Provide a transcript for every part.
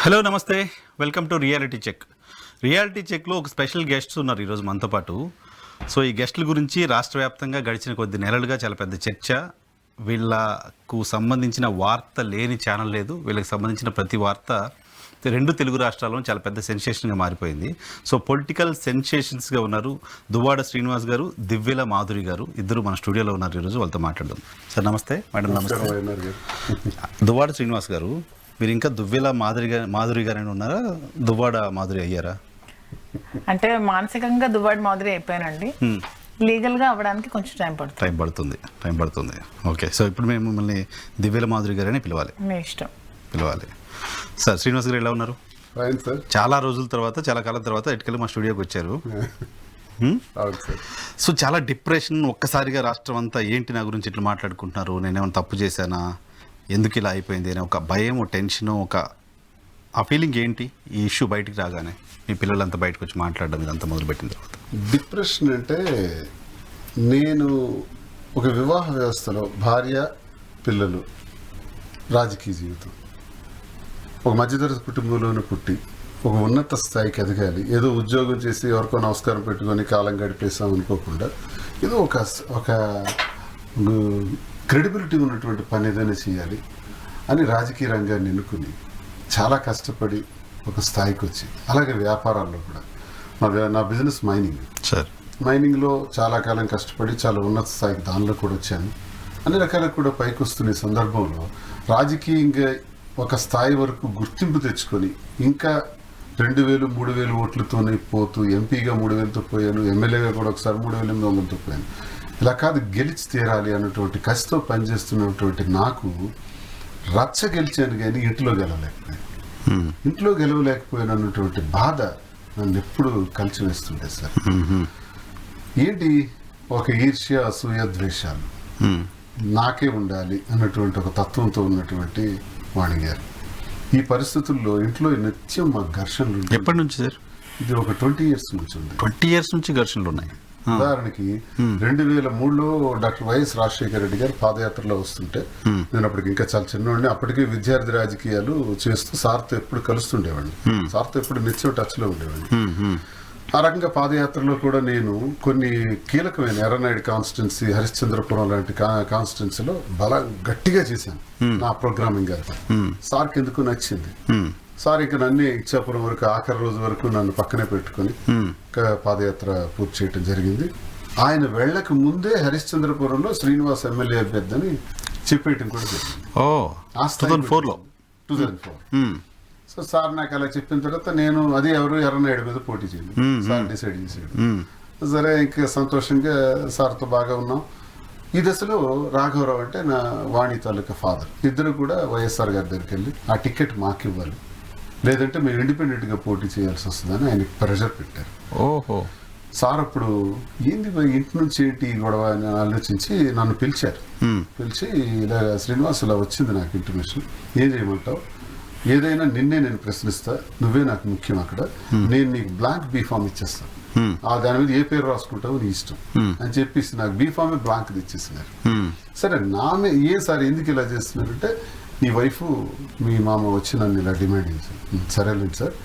Hello నమస్తే, welcome to reality check. Reality చెక్లో ఒక స్పెషల్ గెస్ట్స్ ఉన్నారు ఈరోజు మనతో పాటు. సో ఈ గెస్టుల గురించి రాష్ట్ర వ్యాప్తంగా గడిచిన కొద్ది నెలలుగా చాలా పెద్ద చర్చ. వీళ్ళకు సంబంధించిన వార్త లేని ఛానల్ లేదు. వీళ్ళకి సంబంధించిన ప్రతి వార్త రెండు తెలుగు రాష్ట్రాల్లో చాలా పెద్ద సెన్సేషన్గా మారిపోయింది. సో పొలిటికల్ సెన్సేషన్స్గా ఉన్నారు దువ్వాడ శ్రీనివాస్ గారు, దివ్యల మాధురి గారు. ఇద్దరు మన స్టూడియోలో ఉన్నారు ఈరోజు. వాళ్ళతో మాట్లాడదాం. సార్ నమస్తే. మేడం నమస్తే. దువ్వాడ శ్రీనివాస్ గారు, మీరు ఇంకా దువ్వెల మాధురి గారైనా ఉన్నారా, దువ్వాడ మాధురి అయ్యారా? అంటే మానసికంగా దువ్వాడ మాధురి అయిపోయానండి. లీగల్గా అవ్వడానికి కొంచెం టైం పడుతుంది. ఓకే, సో ఇప్పుడు మేము మిమ్మల్ని దివ్యల మాధురి గారని పిలవాలి. మీ ఇష్టం, పిలవాలి. సార్ శ్రీనివాస్ గారు ఎలా ఉన్నారు? చాలా రోజుల తర్వాత, చాలా కాలం తర్వాత ఇటుకెళ్ళి మా స్టూడియోకి వచ్చారు. సో చాలా డిప్రెషన్, ఒక్కసారిగా రాష్ట్రం అంతా ఏంటి నా గురించి ఇట్లా మాట్లాడుకుంటున్నారు, నేనేమైనా తప్పు చేశానా, ఎందుకు ఇలా అయిపోయింది అని ఒక భయం, టెన్షన్, ఆ ఫీలింగ్ ఏంటి ఈ ఇష్యూ బయటికి రాగానే? మీ పిల్లలంతా బయటకు వచ్చి మాట్లాడడం ఇదంతా మొదలుపెట్టిన తర్వాత డిప్రెషన్ అంటే, నేను ఒక వివాహ వ్యవస్థలో భార్య, పిల్లలు, రాజకీయ జీవితం, ఒక మధ్యతరగతి కుటుంబంలోనే పుట్టి ఒక ఉన్నత స్థాయికి ఎదగాలి. ఏదో ఉద్యోగం చేసి ఎవరికో నమస్కారం పెట్టుకొని కాలం గడిపేసాం అనుకోకుండా, ఏదో ఒక క్రెడిబిలిటీ ఉన్నటువంటి పని ఏదైనా చేయాలి అని రాజకీయ రంగాన్ని ఎన్నుకుని చాలా కష్టపడి ఒక స్థాయికి వచ్చి, అలాగే వ్యాపారాల్లో కూడా నా బిజినెస్ మైనింగ్. సార్ మైనింగ్లో చాలా కాలం కష్టపడి చాలా ఉన్నత స్థాయికి దానిలో కూడా వచ్చాను. అన్ని రకాలకు కూడా పైకి వస్తున్న సందర్భంలో రాజకీయంగా ఒక స్థాయి వరకు గుర్తింపు తెచ్చుకొని ఇంకా 2000-3000 ఓట్లతోనే పోతూ ఎంపీగా 3000తో పోయాను, ఎమ్మెల్యేగా కూడా ఒకసారి 3800తో పోయాను. ఇలా కాదు, గెలిచి తీరాలి అన్నటువంటి కసితో పనిచేస్తున్నటువంటి నాకు రచ్చ గెలిచాను కానీ ఇంట్లో గెలవలేకపోయాను అన్నటువంటి బాధ నన్ను ఎప్పుడు కలిసివేస్తుండే సార్. ఏంటి, ఒక ఈర్ష్య, అసూయ, ద్వేషాలు నాకే ఉండాలి అన్నటువంటి ఒక తత్వంతో ఉన్నటువంటి వాణి గారు. ఈ పరిస్థితుల్లో ఇంట్లో నిత్యం మా ఘర్షణలు. ఎప్పటి నుంచి సార్? ఇది ఒక 20 years నుంచి ఉంది. 20 years నుంచి ఘర్షణలు ఉన్నాయి. ఉదాహరణకి 2003లో డాక్టర్ వైఎస్ రాజశేఖర రెడ్డి గారు పాదయాత్రలో వస్తుంటే, నేను అప్పటికి ఇంకా చాలా చిన్నవాడిని, అప్పటికే విద్యార్థి రాజకీయాలు చేస్తూ సార్తో ఎప్పుడు కలుస్తుండేవాడిని, సార్తో ఎప్పుడు నిత్యం టచ్లో ఉండేవాడిని. ఆ రకంగా పాదయాత్రలో కూడా నేను కొన్ని కీలకమైన ఎర్రనాయుడు కాన్స్టిట్యున్సీ, హరిశ్చంద్రపురం లాంటి కాన్స్టిట్యున్సీలో గట్టిగా చేశాను నా ప్రోగ్రామింగ్ గారు. సార్కి ఎందుకు నచ్చింది. సార్ ఇంకా నన్ను ఇచ్చాపురం వరకు, ఆఖరి రోజు వరకు నన్ను పక్కనే పెట్టుకుని పాదయాత్ర పూర్తి చేయడం జరిగింది. ఆయన వెళ్ళక ముందే హరిశ్చంద్రపురంలో శ్రీనివాస్ ఎమ్మెల్యే అభ్యర్థి అని చెప్పేయటం కూడా జరిగింది. 2004. సో సార్ నాకు అలా చెప్పిన తర్వాత నేను అది ఎర్రనాయుడు మీద పోటీ చేయండి సార్ డిసైడ్ చేసాడు. సరే, ఇంకా సంతోషంగా సార్తో బాగా ఉన్నాం. ఈ దశలో రాఘవరావు అంటే నా వాణి తాలూకా ఫాదర్, ఇద్దరు కూడా వైఎస్ఆర్ గారి దగ్గరికి వెళ్ళి ఆ టికెట్ మాకు ఇవ్వాలి, లేదంటే మేము ఇండిపెండెంట్గా పోటీ చేయాల్సి వస్తుందని ఆయనకి ప్రెషర్ పెట్టారు. ఓహో. సార్ అప్పుడు ఏంది ఇంటి నుంచి ఏంటి గొడవ అని ఆలోచించి నన్ను పిలిచారు. పిలిచి, ఇలా శ్రీనివాస్ ఇలా వచ్చింది నాకు ఇంటిమేషన్, ఏం చేయమంటావు, ఏదైనా నిన్నే నేను ప్రశ్నిస్తా, నువ్వే నాకు ముఖ్యం, అక్కడ నేను నీకు బ్లాంక్ బీఫామ్ ఇచ్చేస్తాను, దాని మీద ఏ పేరు రాసుకుంటావు నీ ఇష్టం అని చెప్పేసి నాకు బీఫామే బ్లాంక్ ఇచ్చేసినారు. సరే, ఏ సార్ ఎందుకు ఇలా చేస్తున్నారంటే, నీ వైఫ్ మీ మామ వచ్చి నన్ను ఇలా డిమాండ్ చేశారు. సరేలేదు సార్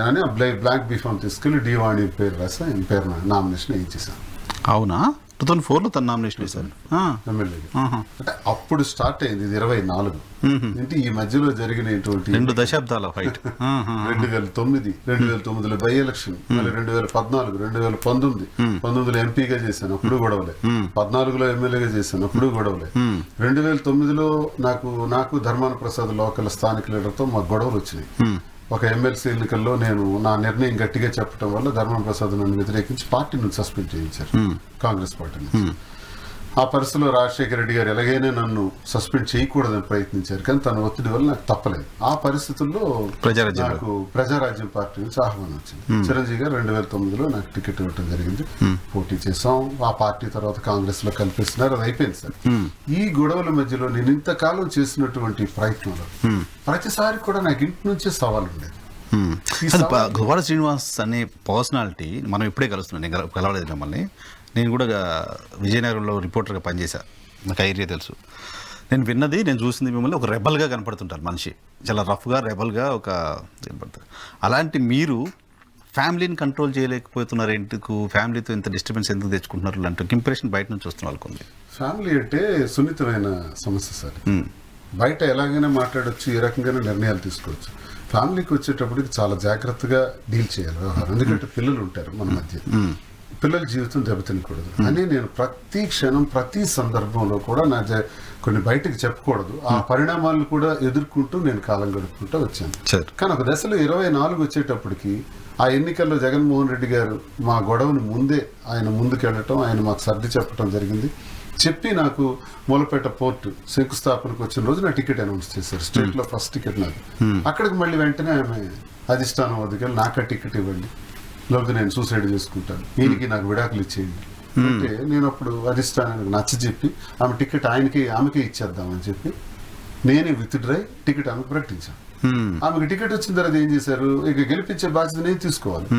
అని బ్లాంక్ బీఫామ్ తీసుకెళ్ళి డివాణి పేరు రాసి ఆయన పేరు నామినేషన్ ఇచ్చేసాను. అవునా? 2004లో తన నామినేషన్ వేశారు ఎమ్మెల్యేగా. అంటే అప్పుడు స్టార్ట్ అయింది, ఇది 24. అంటే ఈ మధ్యలో జరిగినటువంటి 2 దశాబ్దాల ఫైట్. 2009లో బై ఎలక్షన్, మళ్ళీ 2014, 2019లో ఎంపీగా చేశాను, అప్పుడు గొడవలే. 14లో ఎమ్మెల్యేగా చేశాను, అప్పుడు గొడవలే. 2009లో నాకు ధర్మాన ప్రసాద్ లోకల్ స్థానిక లీడర్తో మాకు గొడవలు వచ్చినాయి. ఒక ఎమ్మెల్సీ ఎన్నికల్లో నేను నా నిర్ణయం గట్టిగా చెప్పడం వల్ల ధర్మ ప్రసాద్ నన్ను వ్యతిరేకించి పార్టీ నుంచి సస్పెండ్ చేయించారు, కాంగ్రెస్ పార్టీ నుంచి. ఆ పరిస్థితిలో రాజశేఖర రెడ్డి గారు ఎలాగైనా నన్ను సస్పెండ్ చేయకూడదని ప్రయత్నించారు, కానీ తన ఒత్తిడి వల్ల నాకు తప్పలేదు. ఆ పరిస్థితుల్లో నాకు ప్రజారాజ్యం పార్టీ నుంచి ఆహ్వానం వచ్చింది. చిరంజీవి గారు 2009లో నాకు టికెట్ ఇవ్వడం జరిగింది, పోటీ చేసాం. ఆ పార్టీ తర్వాత కాంగ్రెస్ లో కల్పిస్తున్నారు, అది అయిపోయింది సార్. ఈ గొడవల మధ్యలో నేను ఇంతకాలం చేసినటువంటి ప్రయత్నంలో ప్రతిసారి కూడా నాకు ఇంటి నుంచే సవాల్ ఉండేది. దువ్వాడ శ్రీనివాస్ అనే పర్సనాలిటీ మనం ఇప్పుడే కలుస్తున్నాం, నేను కలవలేదు మిమ్మల్ని. నేను కూడా విజయనగరంలో రిపోర్టర్గా పనిచేశాను, నాకు ఆ ఏరియా తెలుసు. నేను విన్నది, నేను చూసింది మిమ్మల్ని ఒక రెబల్గా కనపడుతుంటారు మనిషి, చాలా రఫ్గా రెబల్గా ఒక కనపడతారు. అలాంటి మీరు ఫ్యామిలీని కంట్రోల్ చేయలేకపోతున్నారు, ఎందుకు ఫ్యామిలీతో ఇంత డిస్టర్బెన్స్ ఎందుకు తెచ్చుకుంటున్నారు లాంటి ఇంప్రెషన్ బయట నుంచి వస్తున్న వాళ్ళకు ఉంది. ఫ్యామిలీ అంటే సున్నితమైన సమస్య సార్. బయట ఎలాగైనా మాట్లాడొచ్చు, ఏ రకంగానే నిర్ణయాలు తీసుకోవచ్చు. ఫ్యామిలీకి వచ్చేటప్పటికి చాలా జాగ్రత్తగా డీల్ చేయాలి వ్యవహారం. ఎందుకంటే పిల్లలు ఉంటారు మన మధ్య, పిల్లల జీవితం దెబ్బతినకూడదు అని నేను ప్రతి క్షణం ప్రతి సందర్భంలో కూడా కొన్ని బయటకు చెప్పకూడదు. ఆ పరిణామాలను కూడా ఎదుర్కొంటూ నేను కాలం గడుపుకుంటూ వచ్చాను. కానీ ఒక దశలో 24 వచ్చేటప్పటికి ఆ ఎన్నికల్లో జగన్మోహన్ రెడ్డి గారు మా గొడవని ముందే ఆయన ముందుకెళ్ళటం, ఆయన మాకు సర్ది చెప్పడం జరిగింది. చెప్పి నాకు మూలపేట పోర్టు శంకుస్థాపనకు వచ్చిన రోజు నా టికెట్ అనౌన్స్ చేశారు. స్టేట్ లో ఫస్ట్ టికెట్ నాకు. అక్కడికి మళ్ళీ వెంటనే ఆమె అధిష్టానం వద్దకు నాకు ఆ టికెట్ ఇవ్వండి, లేకపోతే నేను సూసైడ్ చేసుకుంటాను, ఈయనకి నాకు విడాకులు ఇచ్చేయండి అంటే నేను అప్పుడు అధిష్టానానికి నచ్చజెప్పి ఆమె టికెట్ ఆమెకే ఇచ్చేద్దామని చెప్పి నేనే విత్డ్రై టికెట్ ఆమెకు ప్రకటించాను. ఆమెకు టికెట్ వచ్చిన తర్వాత ఏం చేశారు, ఇక గెలిపించే బాధ్యత నేను తీసుకోవాలి.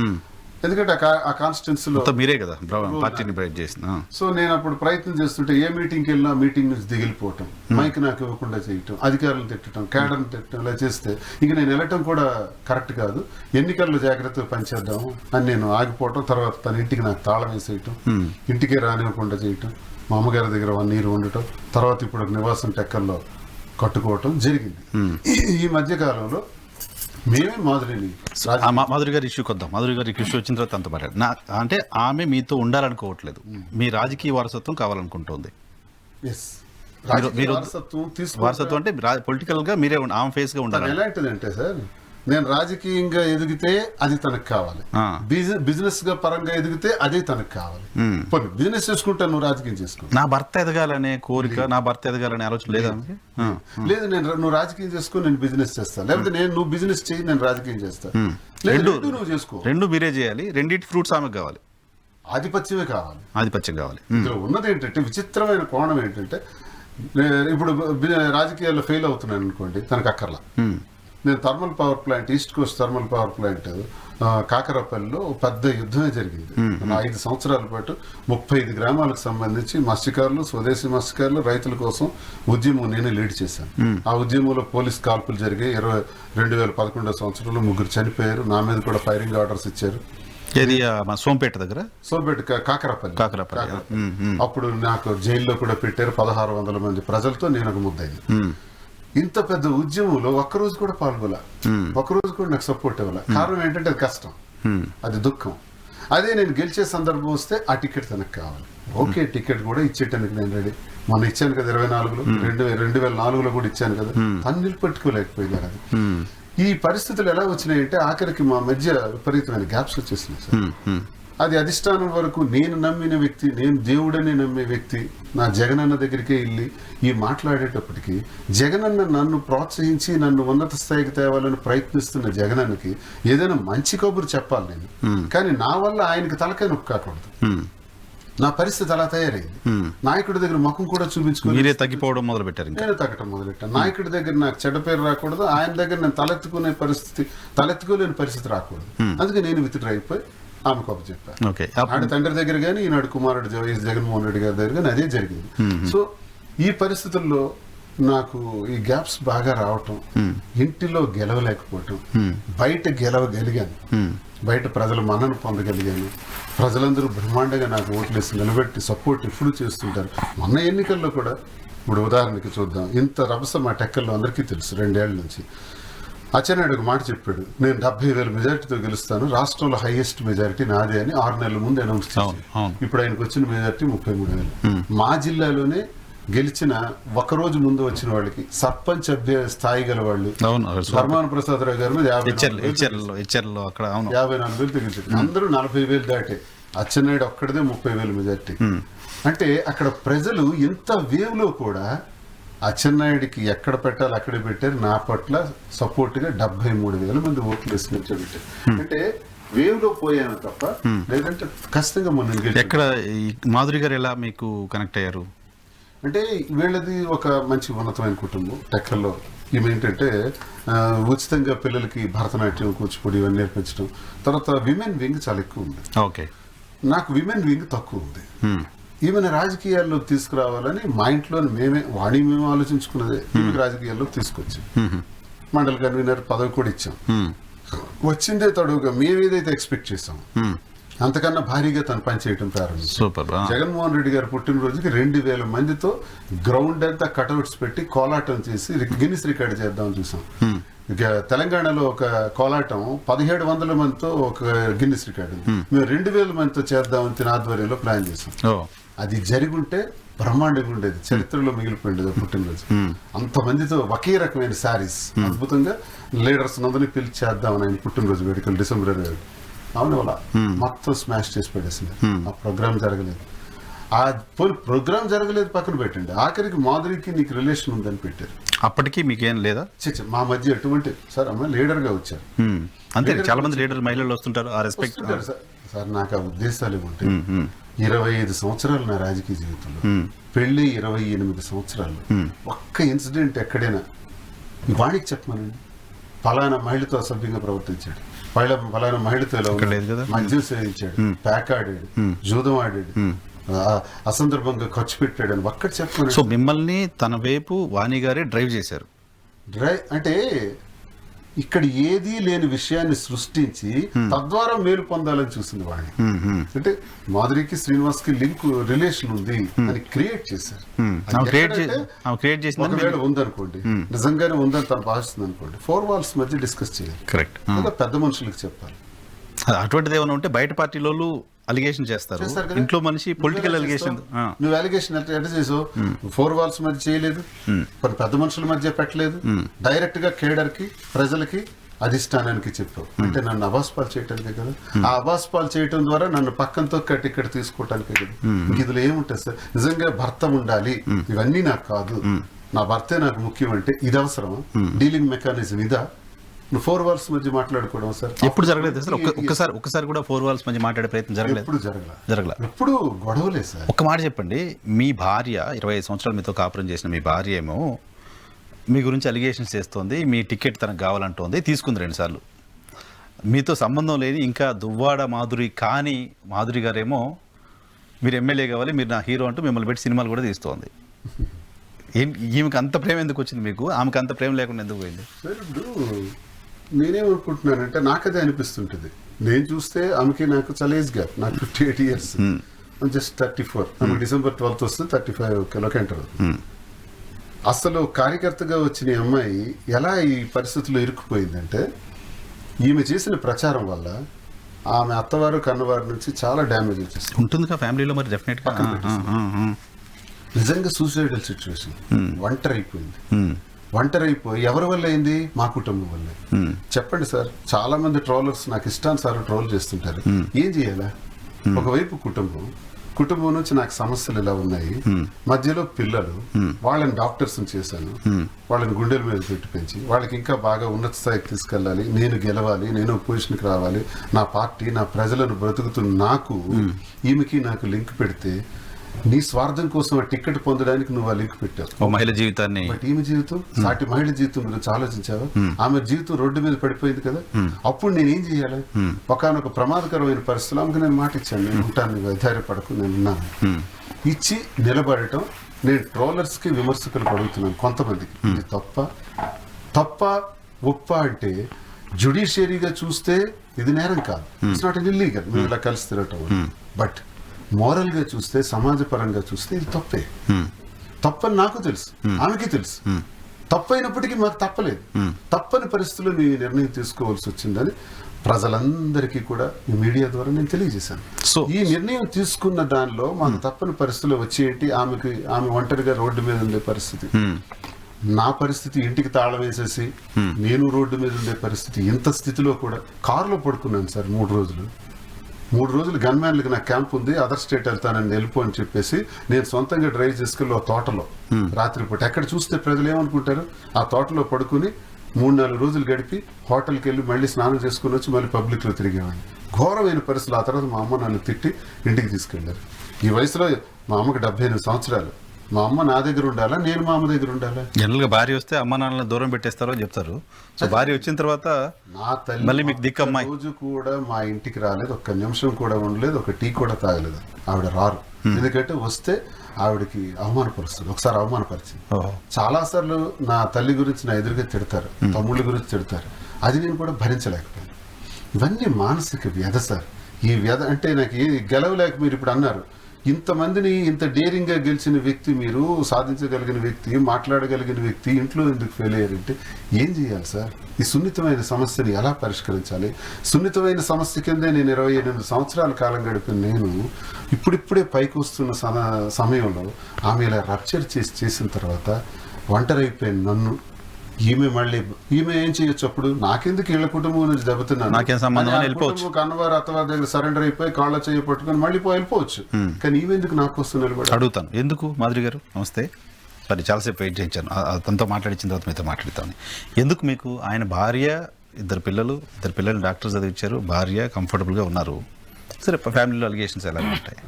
ఎందుకంటే ఆ కాన్స్టిట్యున్సీలో మీరే కదా పార్టీని బ్రైట్ చేసిన. సో నేను అప్పుడు ప్రయత్నం చేస్తుంటే ఏ మీటింగ్కి వెళ్ళినా మీటింగ్ నుంచి దిగిలిపోవటం, మైక్ నాకు ఇవ్వకుండా చేయటం, అధికారులను తిట్టడం, క్యాడర్ని తిట్టడం, ఇలా చేస్తే ఇక నేను వెళ్ళటం కూడా కరెక్ట్ కాదు, ఎన్నికల్లో జాగ్రత్తగా పనిచేద్దాము అని నేను ఆగిపోవటం. తర్వాత తన ఇంటికి నాకు తాళం వేసేయటం, ఇంటికే రానివ్వకుండా చేయటం, మా అమ్మగారి దగ్గర 1 year ఉండటం, తర్వాత ఇప్పుడు ఒక నివాసం టెక్కల్లో కట్టుకోవటం జరిగింది. ఈ మధ్య కాలంలో మేమే మాధురి గారి ఇష్యూకి వద్దాం. మాధురి గారి ఇష్యూ వచ్చిన తర్వాత అంత పడారు అంటే ఆమె మీతో ఉండాలనుకోవట్లేదు, మీ రాజకీయ వారసత్వం కావాలనుకుంటుంది. వారసత్వం అంటే పొలిటికల్ గా మీరే ఆమె ఫేస్ గా ఉండాలి. ఎలాంటిదంటే సార్, నేను రాజకీయంగా ఎదిగితే అది తనకు కావాలి, బిజినెస్ గా పరంగా ఎదిగితే అదే తనకు కావాలి. బిజినెస్ చేసుకుంటా, నువ్వు రాజకీయం చేసుకుంటా. నా భర్త ఎదగాలనే కోరిక, నా భర్త ఎదగాలనే ఆలోచన లేదా? లేదు, నువ్వు రాజకీయం చేసుకుని నేను బిజినెస్ చేస్తాను, లేకపోతే నువ్వు బిజినెస్ చేయి నేను రాజకీయం చేస్తాను. నువ్వు చేసుకో, రెండు మీరే చేయాలి, రెండింటి ఫ్రూట్స్ ఆమెకు కావాలి, ఆధిపత్యమే కావాలి, ఆధిపత్యం కావాలి. ఇందులో ఉన్నది ఏంటంటే విచిత్రమైన కోణం ఏంటంటే, ఇప్పుడు రాజకీయాల్లో ఫెయిల్ అవుతున్నాను అనుకోండి, తనకు అక్కర్లా. నేను thermal power plant, East Coast thermal power plant కాకరపల్లిలో పెద్ద యుద్ధమే జరిగింది. 5 సంవత్సరాల పాటు 35 గ్రామాలకు సంబంధించి మత్స్యకారులు, స్వదేశీ మత్స్యకారులు, రైతుల కోసం ఉద్యమం నేనే లీడ్ చేశాను. ఆ ఉద్యమంలో పోలీస్ కాల్పులు జరిగాయి. 2011 సంవత్సరంలో 3 చనిపోయారు. నా మీద కూడా ఫైరింగ్ ఆర్డర్స్ ఇచ్చారు. సోంపేట దగ్గర, సోంపేట కాకరపల్లి. అప్పుడు నాకు జైల్లో కూడా పెట్టారు. 1600 మంది ప్రజలతో నేను ఒక ముద్దయింది. ఇంత పెద్ద ఉద్యమంలో ఒక్కరోజు కూడా పాల్గొలా, ఒక్కరోజు కూడా నాకు సపోర్ట్ ఇవ్వాల. కారణం ఏంటంటే అది కష్టం, అది దుఃఖం. అదే నేను గెలిచే సందర్భం వస్తే ఆ టికెట్ తనకు కావాలి. ఓకే, టికెట్ కూడా ఇచ్చేటానికి నేను రెడీ. మొన్న ఇచ్చాను కదా 24లో, 2004లో కూడా ఇచ్చాను కదా. తను నిలబెట్టుకోలేకపోయినారు. అది ఈ పరిస్థితులు ఎలా వచ్చినాయంటే ఆఖరికి మా మధ్య విపరీతమైన గ్యాప్స్ వచ్చేసినాయి సార్. అది అధిష్టానం వరకు నేను నమ్మిన వ్యక్తి, నేను దేవుడని నమ్మే వ్యక్తి నా జగనన్న దగ్గరికే వెళ్ళి ఈ మాట్లాడేటప్పటికి, జగనన్న నన్ను ప్రోత్సహించి నన్ను ఉన్నత స్థాయికి తేవాలని ప్రయత్నిస్తున్న జగనన్నకి ఏదైనా మంచి కబురు చెప్పాలి నేను. కానీ నా వల్ల ఆయనకి తలకాయ నొప్పి కాకూడదు. నా పరిస్థితి అలా తయారైంది. నాయకుడి దగ్గర ముఖం కూడా చూపించుకుని మీరే తగ్గిపోవడం మొదలు పెట్టారు. నేను తగ్గటం మొదలెట్టాను. నాయకుడి దగ్గర నాకు చెడ్డ పేరు రాకూడదు, ఆయన దగ్గర నేను తలెత్తుకోలేని పరిస్థితి రాకూడదు. అందుకే నేను విత్డ్రా అయిపోయి ఆమెకు అప్పు చెప్పాను. ఆడ తండ్రి దగ్గర కానీ ఈనాడు కుమారుడు జగన్మోహన్ రెడ్డి గారి దగ్గర కానీ అదే జరిగింది. సో ఈ పరిస్థితుల్లో నాకు ఈ గ్యాప్స్ బాగా రావటం, ఇంటిలో గెలవలేకపోవటం, బయట గెలవగలిగాను, బయట ప్రజల మన్నను పొందగలిగాను. ప్రజలందరూ బ్రహ్మాండంగా నాకు ఓట్లేసి నిలబెట్టి సపోర్ట్ ఎప్పుడు చేస్తుంటారు. మొన్న ఎన్నికల్లో కూడా ఇప్పుడు ఉదాహరణకి చూద్దాం, ఇంత రభస మా టెక్కల్లో అందరికీ తెలుసు. 2 ఏళ్ల నుంచి అచ్చెన్నాయుడు ఒక మాట చెప్పాడు, నేను 70,000 మెజారిటీతో గెలుస్తాను, రాష్ట్రంలో హైయెస్ట్ మెజారిటీ నాదే అని 6 నెలల ముందు అనౌన్స్ చేశాను. ఇప్పుడు ఆయనకు వచ్చిన మెజారిటీ 33,000. మా జిల్లాలోనే గెలిచిన ఒకరోజు ముందు వచ్చిన వాళ్ళకి సర్పంచ్ అభ్య స్థాయి గల వాళ్ళు ధర్మాన ప్రసాద్ రావు గారి మీద 54,000 తెగించారు. అందరూ 40,000 దాటే. అచ్చెన్నాయుడు ఒక్కడిదే 30,000 మెజారిటీ. అంటే అక్కడ ప్రజలు ఎంత వేవ్ లో కూడా అచ్చెన్నాయుడికి ఎక్కడ పెట్టాలి అక్కడే పెట్టారు. నా పట్ల సపోర్ట్ గా 73,000 మంది ఓట్లు వేసి నిల్చోబెట్టారు. అంటే వేవ్ లో పోయాను తప్ప, లేదంటే ఖచ్చితంగా మొన్న ఎక్కడ మాధురి గారు ఎలా మీకు కనెక్ట్ అయ్యారు అంటే, వీళ్ళది ఒక మంచి ఉన్నతమైన కుటుంబం టెక్కల్లో. ఈమె ఏంటంటే ఉచితంగా పిల్లలకి భరతనాట్యం, కూచిపూడి ఇవన్నీ నేర్పించడం. తర్వాత విమెన్ వింగ్ చాలా ఎక్కువ ఉంది. ఓకే, నాకు విమెన్ వింగ్ తక్కువ ఉంది. ఈమెను రాజకీయాల్లోకి తీసుకురావాలని మా ఇంట్లోని మేము ఆలోచించుకున్నదే ఈమెను రాజకీయాల్లోకి తీసుకొచ్చాం. మండల కన్వీనర్ పదవి కూడా ఇచ్చాం. వచ్చిందే తడువుగా మేము ఏదైతే ఎక్స్పెక్ట్ చేసాం అంతకన్నా భారీగా తను పనిచేయడం ప్రారంభించారు. జగన్మోహన్ రెడ్డి గారు పుట్టినరోజుకి 2000 మందితో గ్రౌండ్ అంతా కటౌట్స్ పెట్టి కోలాటం చేసి గిన్నిస్ రికార్డు చేద్దామని చూసాం. ఇక తెలంగాణలో ఒక కోలాటం 1700 మందితో ఒక గిన్నిస్ రికార్డు, మేము 2000 మందితో చేద్దామని తిన ఆధ్వర్యంలో ప్లాన్ చేసాం. అది జరుగుంటే బ్రహ్మాండంగా ఉండేది, చరిత్రలో మిగిలిపోయింది పుట్టినరోజు. అంతమందితో ఒకే రకమైన శారీస్ అద్భుతంగా లీడర్స్ నందని పిలిచి చేద్దామని ఆయన పుట్టినరోజు వేడుకలు December 20. అవును అలా మొత్తం స్మాష్ చేసి పడేసింది. ఆ ప్రోగ్రామ్ జరగలేదు. ఆ ప్రోగ్రామ్ జరగలేదు పక్కన పెట్టండి, ఆఖరికి మాధురికి నీకు రిలేషన్ ఉందని పెట్టారు. అప్పటికి మీకేం లేదా? మా మధ్య ఎటువంటి సార్ అమ్మ లీడర్ గా వచ్చారు. అంతే, చాలా మంది లీడర్ మహిళలు వస్తుంటారు. ఆ రెస్పెక్ట్ సార్ నాకు ఆ ఉద్దేశాలు ఉంటాయి. 25 సంవత్సరాలు నా రాజకీయ జీవితంలో, పెళ్లి 28 సంవత్సరాలు, ఒక్క ఇన్సిడెంట్ ఎక్కడైనా వాడికి చెప్పమనండి ఫలానా మహిళతో అసభ్యంగా ప్రవర్తించాడు, ఫలానా మహిళతో మద్యం సేవించాడు, ప్యాక్ ఆడాడు, జూదం ఆడాడు, అసందర్భంగా ఖర్చు పెట్టాడు అని ఒక్కటి చెప్పమని. సో మిమ్మల్ని తన వైపు వాణి గారే డ్రైవ్ చేశారు. అంటే ఇక్కడ ఏదీ లేని విషయాన్ని సృష్టించి తద్వారా మేలు పొందాలని చూసింది వాడిని. అంటే మాధురికి శ్రీనివాస్ కి రిలేషన్ ఉంది అని క్రియేట్ చేశారు. ఒకవేళ ఉందనుకోండి, నిజంగానే ఉందని తను భావిస్తుంది అనుకోండి, 4 walls మధ్య డిస్కస్ చేయాలి. కరెక్ట్. పెద్ద మనుషులకు చెప్పాలి. అటువంటిది ఏమైనా ఉంటే బయట పార్టీలో అలిగేషన్ చేస్తారు, ఇంట్లో మనిషి పొలిటికల్ అలిగేషన్. నువ్వు అలిగేషన్ ఎట్లా చేసావు? 4 walls మధ్య చేయలేదు, కొన్ని పెద్ద మనుషుల మధ్య పెట్టలేదు, డైరెక్ట్ గా కేడర్ కి ప్రజలకి అధిష్టానానికి చెప్పావు. అంటే నన్ను అబాస్పాలు చేయటానికే కదా. ఆ అబాస్పాలు చేయటం ద్వారా నన్ను పక్కనతో ఇక్కడ తీసుకోవటానికే కదా. ఇందులో ఏముంటుంది సార్? నిజంగా భర్త ఉండాలి, ఇవన్నీ నాకు కాదు, నా భర్తే నాకు ముఖ్యం అంటే ఇది అవసరమా? డీలింగ్ మెకానిజం ఇదా? 4 walls మధ్య మాట్లాడుకోవడం సార్ ఎప్పుడు జరగలేదు సార్? ఒక్కసారి కూడా 4 walls మధ్య మాట్లాడే ప్రయత్నం జరగలేదు. ఎప్పుడు జరగలేదు. ఎప్పుడు గొడవలే సార్. ఒక్క మాట చెప్పండి, మీ భార్య 25 సంవత్సరాలు మీతో కాపురం చేసిన మీ భార్య ఏమో మీ గురించి అలిగేషన్స్ చేస్తోంది, మీ టికెట్ తనకు కావాలంటోంది, తీసుకుంది 2 సార్లు. మీతో సంబంధం లేని ఇంకా దువ్వాడ మాధురి కానీ మాధురి గారేమో మీరు ఎమ్మెల్యే కావాలి, మీరు నా హీరో అంటూ మిమ్మల్ని పెట్టి సినిమాలు కూడా తీస్తోంది. ఈమెకి అంత ప్రేమ ఎందుకు వచ్చింది మీకు? ఆమెకు అంత ప్రేమ లేకుండా ఎందుకు పోయింది? సార్ ఇప్పుడు నేనేమనుకుంటున్నానంటే నాకు అదే అనిపిస్తుంటుంది. నేను చూస్తే ఆమెకి నాకు చాలా ఏజ్ గ్యాప్, నాకు 58 years, జస్ట్ 34. ఆమెకు December 12th వస్తే 35 కిలోకంటారు. అసలు కార్యకర్తగా వచ్చిన ఈ అమ్మాయి ఎలా ఈ పరిస్థితుల్లో ఇరుక్కుపోయిందంటే ఈమె చేసిన ప్రచారం వల్ల ఆమె అత్తవారు కన్నవారి నుంచి చాలా డ్యామేజ్ వచ్చేస్తుంది. ఉంటుంది ఫ్యామిలీలో మరి డెఫినెట్ గా. నిజంగా సూసైడల్ సిచ్యువేషన్, ఒంటరి అయిపోయి ఎవరి వల్ల అయింది? మా కుటుంబం వల్ల. చెప్పండి సార్, చాలా మంది ట్రోలర్స్ నాకు ఇష్టానుసారం ట్రోల్ చేస్తుంటారు. ఏం చేయాలా? ఒకవైపు కుటుంబం నుంచి నాకు సమస్యలు ఇలా ఉన్నాయి, మధ్యలో పిల్లలు, వాళ్ళని డాక్టర్స్ చేశాను, వాళ్ళని గుండెల మీద పెట్టి పెంచి వాళ్ళకి ఇంకా బాగా ఉన్నత స్థాయికి తీసుకెళ్ళాలి, నేను గెలవాలి, నేను పొజిషన్కి రావాలి, నా పార్టీ నా ప్రజలను బ్రతుకుతున్న నాకు ఈమెకి నాకు లింక్ పెడితే నీ స్వార్థం కోసం ఆ టికెట్ పొందడానికి నువ్వు ఆ లింక్ పెట్టావు. మహిళ జీవితాన్ని, బట్ ఈమె జీవితం, సాటి మహిళ జీవితం గురించి ఆలోచించావా? ఆమె జీవితం రోడ్డు మీద పడిపోయింది కదా. అప్పుడు నేనేం చేయాలి? ఒకనొక ప్రమాదకరమైన పరిస్థితులు ఆమెకు నేను మాట ఇచ్చాను, నేను ఉంటాను, ధైర్యపడకు, నేను ఉన్నాను. ఇచ్చి నిలబడటం. నేను ట్రోలర్స్ కి విమర్శకులు అడుగుతున్నాను కొంతమందికి, ఇది తప్ప ఒప్ప అంటే జ్యుడిషియరీగా చూస్తే ఇది నేరం కాదు, ఇట్స్ నాట్ ఎన్ ఇల్లీగల్, మేము ఇలా కలిసి తిరగటం. బట్ మోరల్ గా చూస్తే, సమాజపరంగా చూస్తే ఇది తప్పని నాకు తెలుసు, ఆమెకి తెలుసు. తప్పైనప్పటికీ మాకు తప్పలేదు. తప్పని పరిస్థితుల్లో నీ నిర్ణయం తీసుకోవాల్సి వచ్చిందని ప్రజలందరికీ కూడా ఈ మీడియా ద్వారా నేను తెలియజేశాను. సో ఈ నిర్ణయం తీసుకున్న దానిలో మాకు తప్పని పరిస్థితుల్లో వచ్చేటి, ఆమె ఒంటరిగా రోడ్డు మీద ఉండే పరిస్థితి, నా పరిస్థితి ఇంటికి తాళం వేసేసి నేను రోడ్డు మీద ఉండే పరిస్థితి. ఇంత స్థితిలో కూడా కారులో పడుకున్నాను సార్ 3 రోజులు గన్మ్యాన్లకి నా క్యాంప్ ఉంది, అదర్ స్టేట్ వెళ్తానని వెళ్ళిపో అని చెప్పేసి నేను సొంతంగా డ్రైవ్ చేసుకెళ్ళి ఆ తోటలో రాత్రిపూట ఎక్కడ చూస్తే ప్రజలు ఏమనుకుంటారు, ఆ తోటలో పడుకుని 3-4 రోజులు గడిపి హోటల్కి వెళ్ళి మళ్ళీ స్నానం చేసుకుని వచ్చి మళ్ళీ పబ్లిక్లో తిరిగేవాడిని. ఘోరమైన పరిస్థితులు. ఆ తర్వాత మా అమ్మ నన్ను తిట్టి ఇంటికి తీసుకెళ్లారు. ఈ వయసులో మా అమ్మకి 78 సంవత్సరాలు, మా అమ్మ నా దగ్గర ఉండాలా, నేను మా అమ్మ దగ్గర ఉండాలా? జనరల్గా భార్య వస్తే అమ్మ నాన్నలను దూరం పెట్టేస్తారో అని చెప్తారు. సో భార్య వచ్చిన తర్వాత నా తల్లి మళ్ళీ మీకు దిక్కమ్మాయి రోజు కూడా మా ఇంటికి రాలేదు, ఒక్క నిమిషం కూడా ఉండలేదు, ఒక టీ కూడా తాగలేదు. ఆవిడ రారు, ఎందుకంటే వస్తే ఆవిడకి అవమానపరుస్తుంది. ఒకసారి అవమానపరిచింది, చాలా సార్లు నా తల్లి గురించి నా ఎదురుగా తిడతారు, తమ్ముళ్ళ గురించి తిడతారు, అది నేను కూడా భరించలేకపోయాను. ఇవన్నీ మానసిక వ్యధ సార్. ఈ వ్యధ అంటే నాకు గెలవలేక, మీరు ఇప్పుడు అన్నారు ఇంతమందిని ఇంత డేరింగ్గా గెలిచిన వ్యక్తి, మీరు సాధించగలిగిన వ్యక్తి, మాట్లాడగలిగిన వ్యక్తి ఇంట్లో ఎందుకు ఫెయిల్ అయ్యారంటే ఏం చేయాలి సార్? ఈ సున్నితమైన సమస్యని ఎలా పరిష్కరించాలి? సున్నితమైన సమస్య కిందే నేను 28 సంవత్సరాల కాలం గడిపిన నేను ఇప్పుడిప్పుడే పైకి వస్తున్న సమయంలో ఆమె ఇలా రప్చర్ చేసిన తర్వాత ఒంటరి అయిపోయిన నన్ను ఈమె ఏం చేయొచ్చు? అప్పుడు నాకెందుకు వీళ్ళ కుటుంబం నుంచి దెబ్బతున్నాను, నాకేం సంబంధం అని వెళ్ళిపోవచ్చు. కన్నవారు అత్తవారి దగ్గర సరెండర్ అయిపోయి కాళ్ళ చేయి పట్టుకొని మళ్ళీ వెళ్ళిపోవచ్చు. కానీ ఈమెందుకు నాకు వస్తూ నిలబడి అడుగుతాను. ఎందుకు మాధురి గారు? నమస్తే. సరే, చాలాసేపు వెయిట్ చేయించాను. తనతో మాట్లాడించిన తర్వాత మీతో మాట్లాడతాను. ఎందుకు మీకు ఆయన భార్య, ఇద్దరు పిల్లలు డాక్టర్ చదివించారు, భార్య కంఫర్టబుల్గా ఉన్నారు, సరే ఫ్యామిలీలో అలిగేషన్స్ ఎలా ఉంటాయి,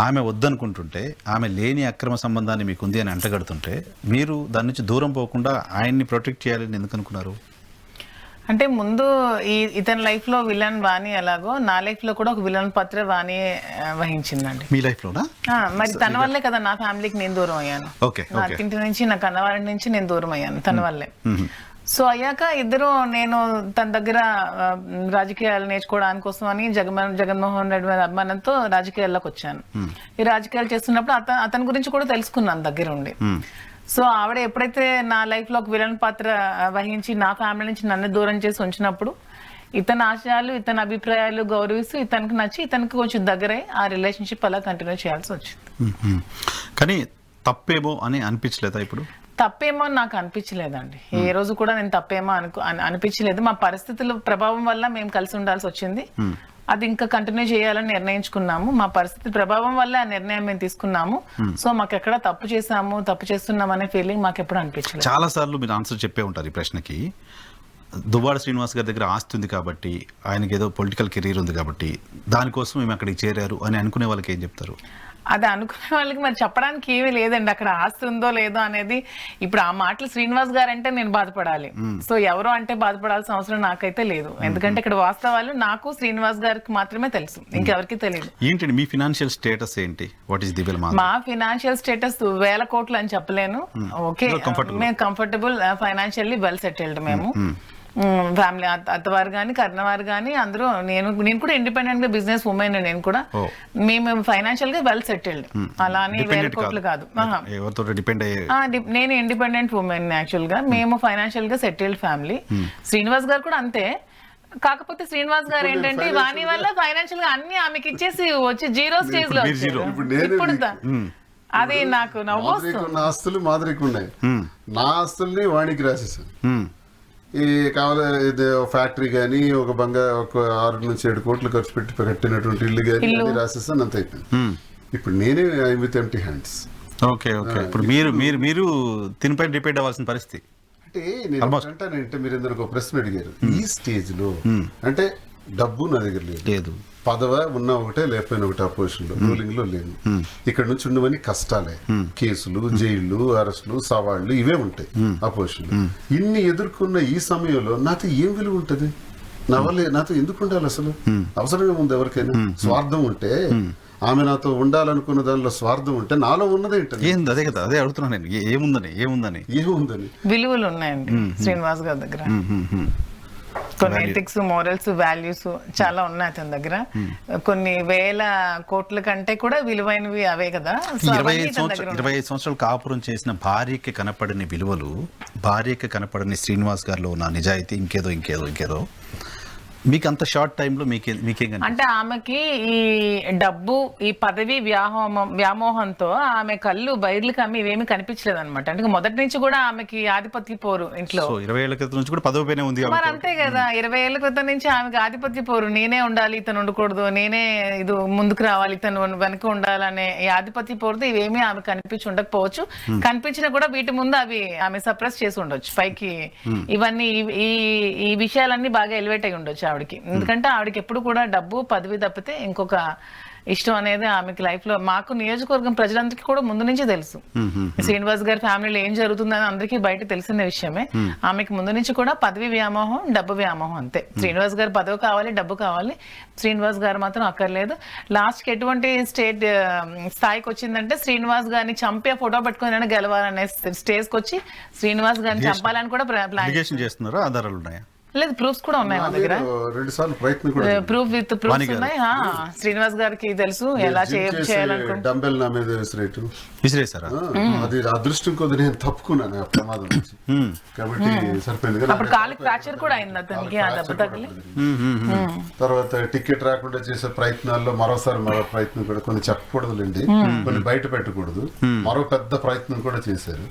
ఆమె వద్దనుకుంటుంటే, ఆమె లేని అక్రమ సంబంధాన్ని మీకు ఉంది అని అంటగడుతుంటే మీరు దాని నుంచి దూరం పోకుండా ఆయన్ని ప్రొటెక్ట్ చేయాలని ఎందుకు అనుకున్నారు? అంటే ముందు ఇతని లైఫ్ లో విలన్ వాణి ఎలాగో నా లైఫ్ లో కూడా ఒక విలన్ పాత్ర వాణి వహించిందండి. మీ లైఫ్ లోనా? మరి తన వల్లే కదా నా ఫ్యామిలీకి నేను దూరం అయ్యాను. నా ఇంటి నుంచి, నా కన్నవారి నుంచి నేను దూరం అయ్యాను తన వల్లే. సో అయ్యాక ఇద్దరు, నేను తన దగ్గర రాజకీయాలు నేర్చుకోవడానికి కోసం అని జగన్మోహన్ రెడ్డి మీద అభిమానంతో రాజకీయాల్లోకి వచ్చాను. ఈ రాజకీయాలు చేస్తున్నప్పుడు అతని గురించి కూడా తెలుసుకున్నాను దగ్గర ఉండి. సో ఆవిడ ఎప్పుడైతే నా లైఫ్ లో ఒక విలన్ పాత్ర వహించి నా ఫ్యామిలీ నుంచి నన్ను దూరం చేసి ఉంచినప్పుడు ఇతని ఆశయాలు, ఇతని అభిప్రాయాలు గౌరవిస్తూ ఇతనికి నచ్చి ఇతనికి కొంచెం దగ్గరై ఆ రిలేషన్షిప్ అలా కంటిన్యూ చేయాల్సి వచ్చింది. కానీ తప్పేమో అని అనిపించలేదా? ఇప్పుడు తప్పేమో నాకు అనిపించలేదండి. ఏ రోజు కూడా నేను తప్పేమో అనిపించలేదు. మా పరిస్థితుల ప్రభావం వల్ల మేము కలిసి ఉండాల్సి వచ్చింది. అది ఇంకా కంటిన్యూ చేయాలని నిర్ణయించుకున్నాము. మా పరిస్థితి ప్రభావం వల్ల ఆ నిర్ణయం మేము తీసుకున్నాము. సో మాకు ఎక్కడ తప్పు చేస్తున్నాం అనే ఫీలింగ్ మాకు ఎప్పుడు అనిపించలేదు. చాలా సార్లు మీరు ఆన్సర్ చెప్పే ఉంటారు ఈ ప్రశ్నకి. దువ్వాడ శ్రీనివాస్ గారి దగ్గర ఆస్తి ఉంది కాబట్టి, ఆయనకి ఏదో పొలిటికల్ కెరీర్ ఉంది కాబట్టి దానికోసం మేము అక్కడికి చేరారు అని అనుకునే వాళ్ళకి ఏం చెప్తారు? అది అనుకునే వాళ్ళకి మరి చెప్పడానికి ఏమీ లేదండి. అక్కడ ఆస్తి ఉందో లేదో అనేది ఇప్పుడు ఆ మాటలు శ్రీనివాస్ గారు అంటే నేను బాధపడాలి. సో ఎవరో అంటే బాధపడాల్సిన అవసరం నాకైతే లేదు. ఎందుకంటే ఇక్కడ వాస్తవాలు నాకు శ్రీనివాస్ గారికి మాత్రమే తెలుసు, ఇంకెవరికి తెలియదు. ఏంటండి మీ ఫినాన్షియల్ స్టేటస్ ఏంటి? What is Divyala Madhuri? మా ఫినాన్షియల్ స్టేటస్ 1000 కోట్లు అని చెప్పలేను. ఓకే, మేము కంఫర్టబుల్, ఫైనాన్షియల్లీ వెల్ సెటిల్డ్. మేము ఫ్యామిలీ, అత్తవారు కానీ కర్ణవారు కానీ అందరూ, నేను కూడా ఇండిపెండెంట్ గా బిజినెస్ ఉమెన్. నేను కూడా, మేము ఫైనాన్షియల్ గా వెల్ సెటిల్డ్. అలా అని 1000 కోట్లు కాదు. నేను ఇండిపెండెంట్ ఉమెన్ యాక్చువల్ గా. మేము ఫైనాన్షియల్ గా సెటిల్డ్ ఫ్యామిలీ. శ్రీనివాస్ గారు కూడా అంతే. కాకపోతే శ్రీనివాస్ గారు ఏంటంటే వాణి వల్ల ఫైనాన్షియల్ గా అన్ని ఆమెకి ఇచ్చేసి వచ్చి జీరో స్టేజ్ లో ఇప్పుడు అది నాకు నవ్వొస్తుంది. నా ఆస్తులు మాదిరికి ఉన్నాయి, నా ఆస్తుల్ని వాణికి రాసేసాను. ఈ కావాలి ఫ్యాక్టరీ కానీ ఒక ఒక 6 నుంచి 7 కోట్లు ఖర్చు పెట్టి కట్టినటువంటి ఇల్లు కానీ రాసేస్తాను, అంత అయిపోయింది. ఇప్పుడు నేనే with empty hands. Okay okay. ఇప్పుడు మీరు తినిపై డిపెండ్ అవ్వాల్సిన పరిస్థితి. అంటే నేను అంటానంటే, మీరు ఇందులో ఒక ప్రశ్న అడిగారు. ఈ స్టేజ్ లో అంటే డబ్బు నా దగ్గర లేదు, పదవ ఉన్న ఒకటే లేకపోయిన ఒకటే అపోజిషన్ లో, రూలింగ్ లో లేదు. ఇక్కడ నుంచి ఉండవని కష్టాలే, కేసులు, జైళ్లు, అరెస్టులు, సవాళ్లు ఇవే ఉంటాయి అపోజిషన్ లో. ఇన్ని ఎదుర్కొన్న ఈ సమయంలో నాతో ఏం విలువ ఉంటది? నా వల్ల నాతో ఎందుకు ఉండాలి? అసలు అవసరమే ఉంది ఎవరికైనా? స్వార్థం ఉంటే, ఆమె నాతో ఉండాలనుకున్న దానిలో స్వార్థం ఉంటే నాలో ఉన్నదేంటది? అదే కదా, అదే అడుగుతున్నాను నేను. ఏముందని విలువలు ఉన్నాయండి శ్రీనివాస్ గారి దగ్గర. కొన్ని ఎథిక్స్, మోరల్స్, వాల్యూస్ చాలా ఉన్నాయి అతని దగ్గర. కొన్ని 1000 కోట్ల కంటే కూడా విలువైనవి అవే కదా. 25 సంవత్సరాలు కాపురం చేసిన భార్యకి కనపడని విలువలు, భార్యకి కనపడని శ్రీనివాస్ గారిలో ఉన్న నిజాయితీ, ఇంకేదో మీకు అంత షార్ట్ టైంలో మీకేం అంటే ఆమెకి ఈ డబ్బు, ఈ పదవి వ్యామోహంతో ఆమె కళ్ళు బయర్లు కమ్మి ఇవేమి కనిపించలేదు అనమాట. అంటే మొదటి నుంచి కూడా ఆమెకి ఆధిపత్య పోరు ఇంట్లో. 20 ఏళ్ల క్రితం నుంచి కూడా పదవిపైనే ఉంది. మరి అంతే కదా, 20 ఏళ్ల క్రితం నుంచి ఆమెకి ఆధిపత్య పోరు. నేనే ఉండాలి, ఇతను ఉండకూడదు, నేనే ఇది ముందుకు రావాలి, ఇతను వెనక ఉండాలనే ఈ ఆధిపత్య పోరుతో ఇవేమీ ఆమె కనిపించి ఉండకపోవచ్చు. కనిపించినా కూడా వీటి ముందు అవి ఆమె సప్రెస్ చేసి ఉండొచ్చు పైకి. ఇవన్నీ ఈ విషయాలన్నీ బాగా ఎలివేట్ అయి ఉండొచ్చు ఆవిడకి. ఎందుకంటే ఆవిడకి ఎప్పుడు కూడా డబ్బు, పదవి తప్పితే ఇంకొక ఇష్టం అనేది ఆమెకి లైఫ్ లో, మాకు నియోజకవర్గం ప్రజలందరికీ కూడా ముందు నుంచి తెలుసు. శ్రీనివాస్ గారి ఫ్యామిలీలో ఏం జరుగుతుందని అందరికీ బయట తెలిసిన విషయమే. ఆమెకి ముందు నుంచి కూడా పదవి వ్యామోహం, డబ్బు వ్యామోహం అంతే. శ్రీనివాస్ గారు పదవి కావాలి, డబ్బు కావాలి, శ్రీనివాస్ గారు మాత్రం అక్కర్లేదు. లాస్ట్ కి ఎటువంటి స్థాయికి వచ్చిందంటే శ్రీనివాస్ గారిని చంపే ఫోటో పెట్టుకుని గెలవాలనే స్టేజ్ కి వచ్చి శ్రీనివాస్ గారిని చంపాలని కూడా ప్లాన్ చేస్తున్నారా? ఆధారాలు ఉన్నాయా? లేదు, ప్రూఫ్స్ కూడా ఉన్నాయి మా దగ్గర. 2 సార్లు ప్రయత్నం కూడా ప్రూఫ్ విత్ ప్రూఫ్స్ ఉన్నాయి. శ్రీనివాస్ గారికి తెలుసు ఎలా చేయాలనుకుంటున్నారు. డంబెల్ నా మీద విసిరేసారా? అది అదృష్టం కొద్ది నేను తప్పుకున్నాను ఆ ప్రమాదం నుంచి, కాబట్టి సరిపోయింది. అప్పుడు కాలు ఫ్రాక్చర్ కూడా అయింది అతనికి, ఆ దెబ్బ తగిలి. తర్వాత టికెట్ రాకుండా చేసే ప్రయత్నాల్లో మరో ప్రయత్నం కూడా, కొన్ని చెప్పకూడదులేండి, కొన్ని బయట పెట్టకూడదు, మరో పెద్ద ప్రయత్నం కూడా చేశారు.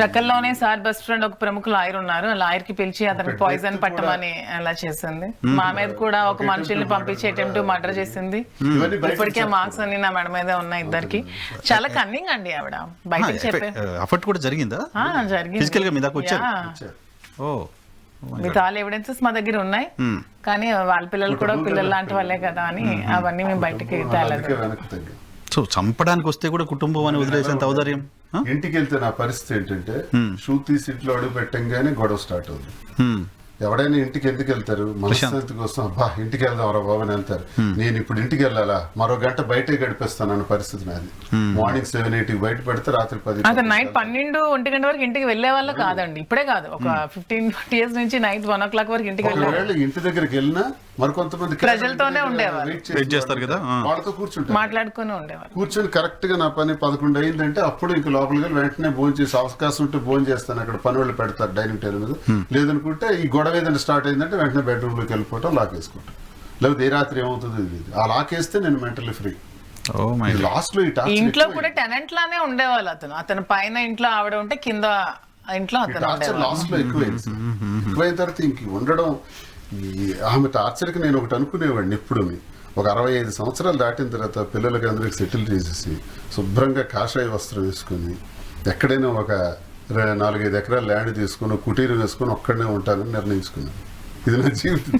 టక్కల్లోనే సార్ బెస్ట్ ఫ్రెండ్ ఒక ప్రముఖ లాయర్ ఉన్నారు, ఆ లాయర్ కి పిలిచి అతనికి పాయిజన్ పట్టమని అలా చేసింది. మా మీద కూడా ఒక మనుషుల్ని పంపించి అటెంప్ట్ మర్డర్ చేసింది. ఇప్పటికే మార్క్స్ అన్ని నా మెడ మీద ఉన్నాయి ఇద్దరికి. చాలా కన్నింగ్ అండి ఆవిడ, బయటకు చెప్పే. అఫెక్ట్ కూడా జరిగిందా? జరిగింది. మిగతా ఎవిడెన్సెస్ మా దగ్గర ఉన్నాయి, కానీ వాళ్ళ పిల్లలు కూడా పిల్లలు లాంటి వాళ్ళే కదా అని అవన్నీ మేము బయటకి తేలేదు. సో చంపడానికి వస్తే కూడా కుటుంబం అని వదిలేసేంత ఔదార్యం. ఇంటికి వెళ్తే నా పరిస్థితి ఏంటంటే, షూ తీసి ఇంట్లో అడుగు పెట్టంగానే గొడవ స్టార్ట్ అవుతుంది. ఎవడైనా ఇంటికి ఎందుకు వెళ్తారు? మనశ్శాంతి కోసం. అబ్బా ఇంటికి వెళ్దాం రా బాబు అని వెళ్తారు. నేను ఇప్పుడు ఇంటికి వెళ్ళాలా, మరో గంట బయటే గడిపేస్తాను అన్న పరిస్థితి నాది. మార్నింగ్ 7-8 బయట పెడితే రాత్రి 10 అతను నైట్ 12-1 గంట వరకు ఇంటికి వెళ్లే వాళ్ళ కాదండి. ఇప్పుడే కాదు, ఒక 15-20 years నుంచి నైట్ 1 o'clock వరకు ఇంటికి వెళ్ళాలి. ఇంటి దగ్గరికి వెళ్ళినా మరికొంతమంది ప్రజలతోనే ఉండేవారు, వాళ్ళతో కూర్చుంటారు, మాట్లాడుకుని ఉండేవారు. కూర్చొని కరెక్ట్ గా నా పని 11 అయిందంటే అప్పుడు ఇంక లోపలికి వెళ్ళి వెంటనే భోజనం చేసి, అవకాశం ఉంటే భోజనం చేస్తాను, అక్కడ పని వాళ్ళు పెడతారు డైనింగ్ టేబుల్ మీద. లేదనుకుంటే ఈ గొడవ ఏదైనా స్టార్ట్ అయిందంటే వెంటనే బెడ్రూమ్ లోకి వెళ్ళిపోవటం, లాక్ వేసుకోవటం. లేకపోతే ఏ రాత్రి ఏమవుతుంది ఆ లాక్ వేస్తే నేను మెంటల్లీ ఫ్రీ. లాస్ట్ లో ఇంట్లో కూడా టెనెంట్ లానే ఉండేవాళ్ళు. అతను పైన ఇంట్లో ఆవిడ ఉంటే కింద ఇంట్లో అతను లాస్ట్ లో ఎక్కువైన తర్వాత ఇంక ఉండడం. ఆమె టార్చర్కి నేను ఒకటి అనుకునేవాడిని ఎప్పుడు, ఒక 65 సంవత్సరాలు దాటిన తర్వాత పిల్లలకి అందరికి సెటిల్ చేసేసి శుభ్రంగా కాషాయ వస్త్రం వేసుకుని ఎక్కడైనా ఒక 4-5 ఎకరాల ల్యాండ్ తీసుకుని కుటీరం వేసుకుని ఒక్కడనే ఉంటానని నిర్ణయించుకున్నాను. ఇది నా జీవితం.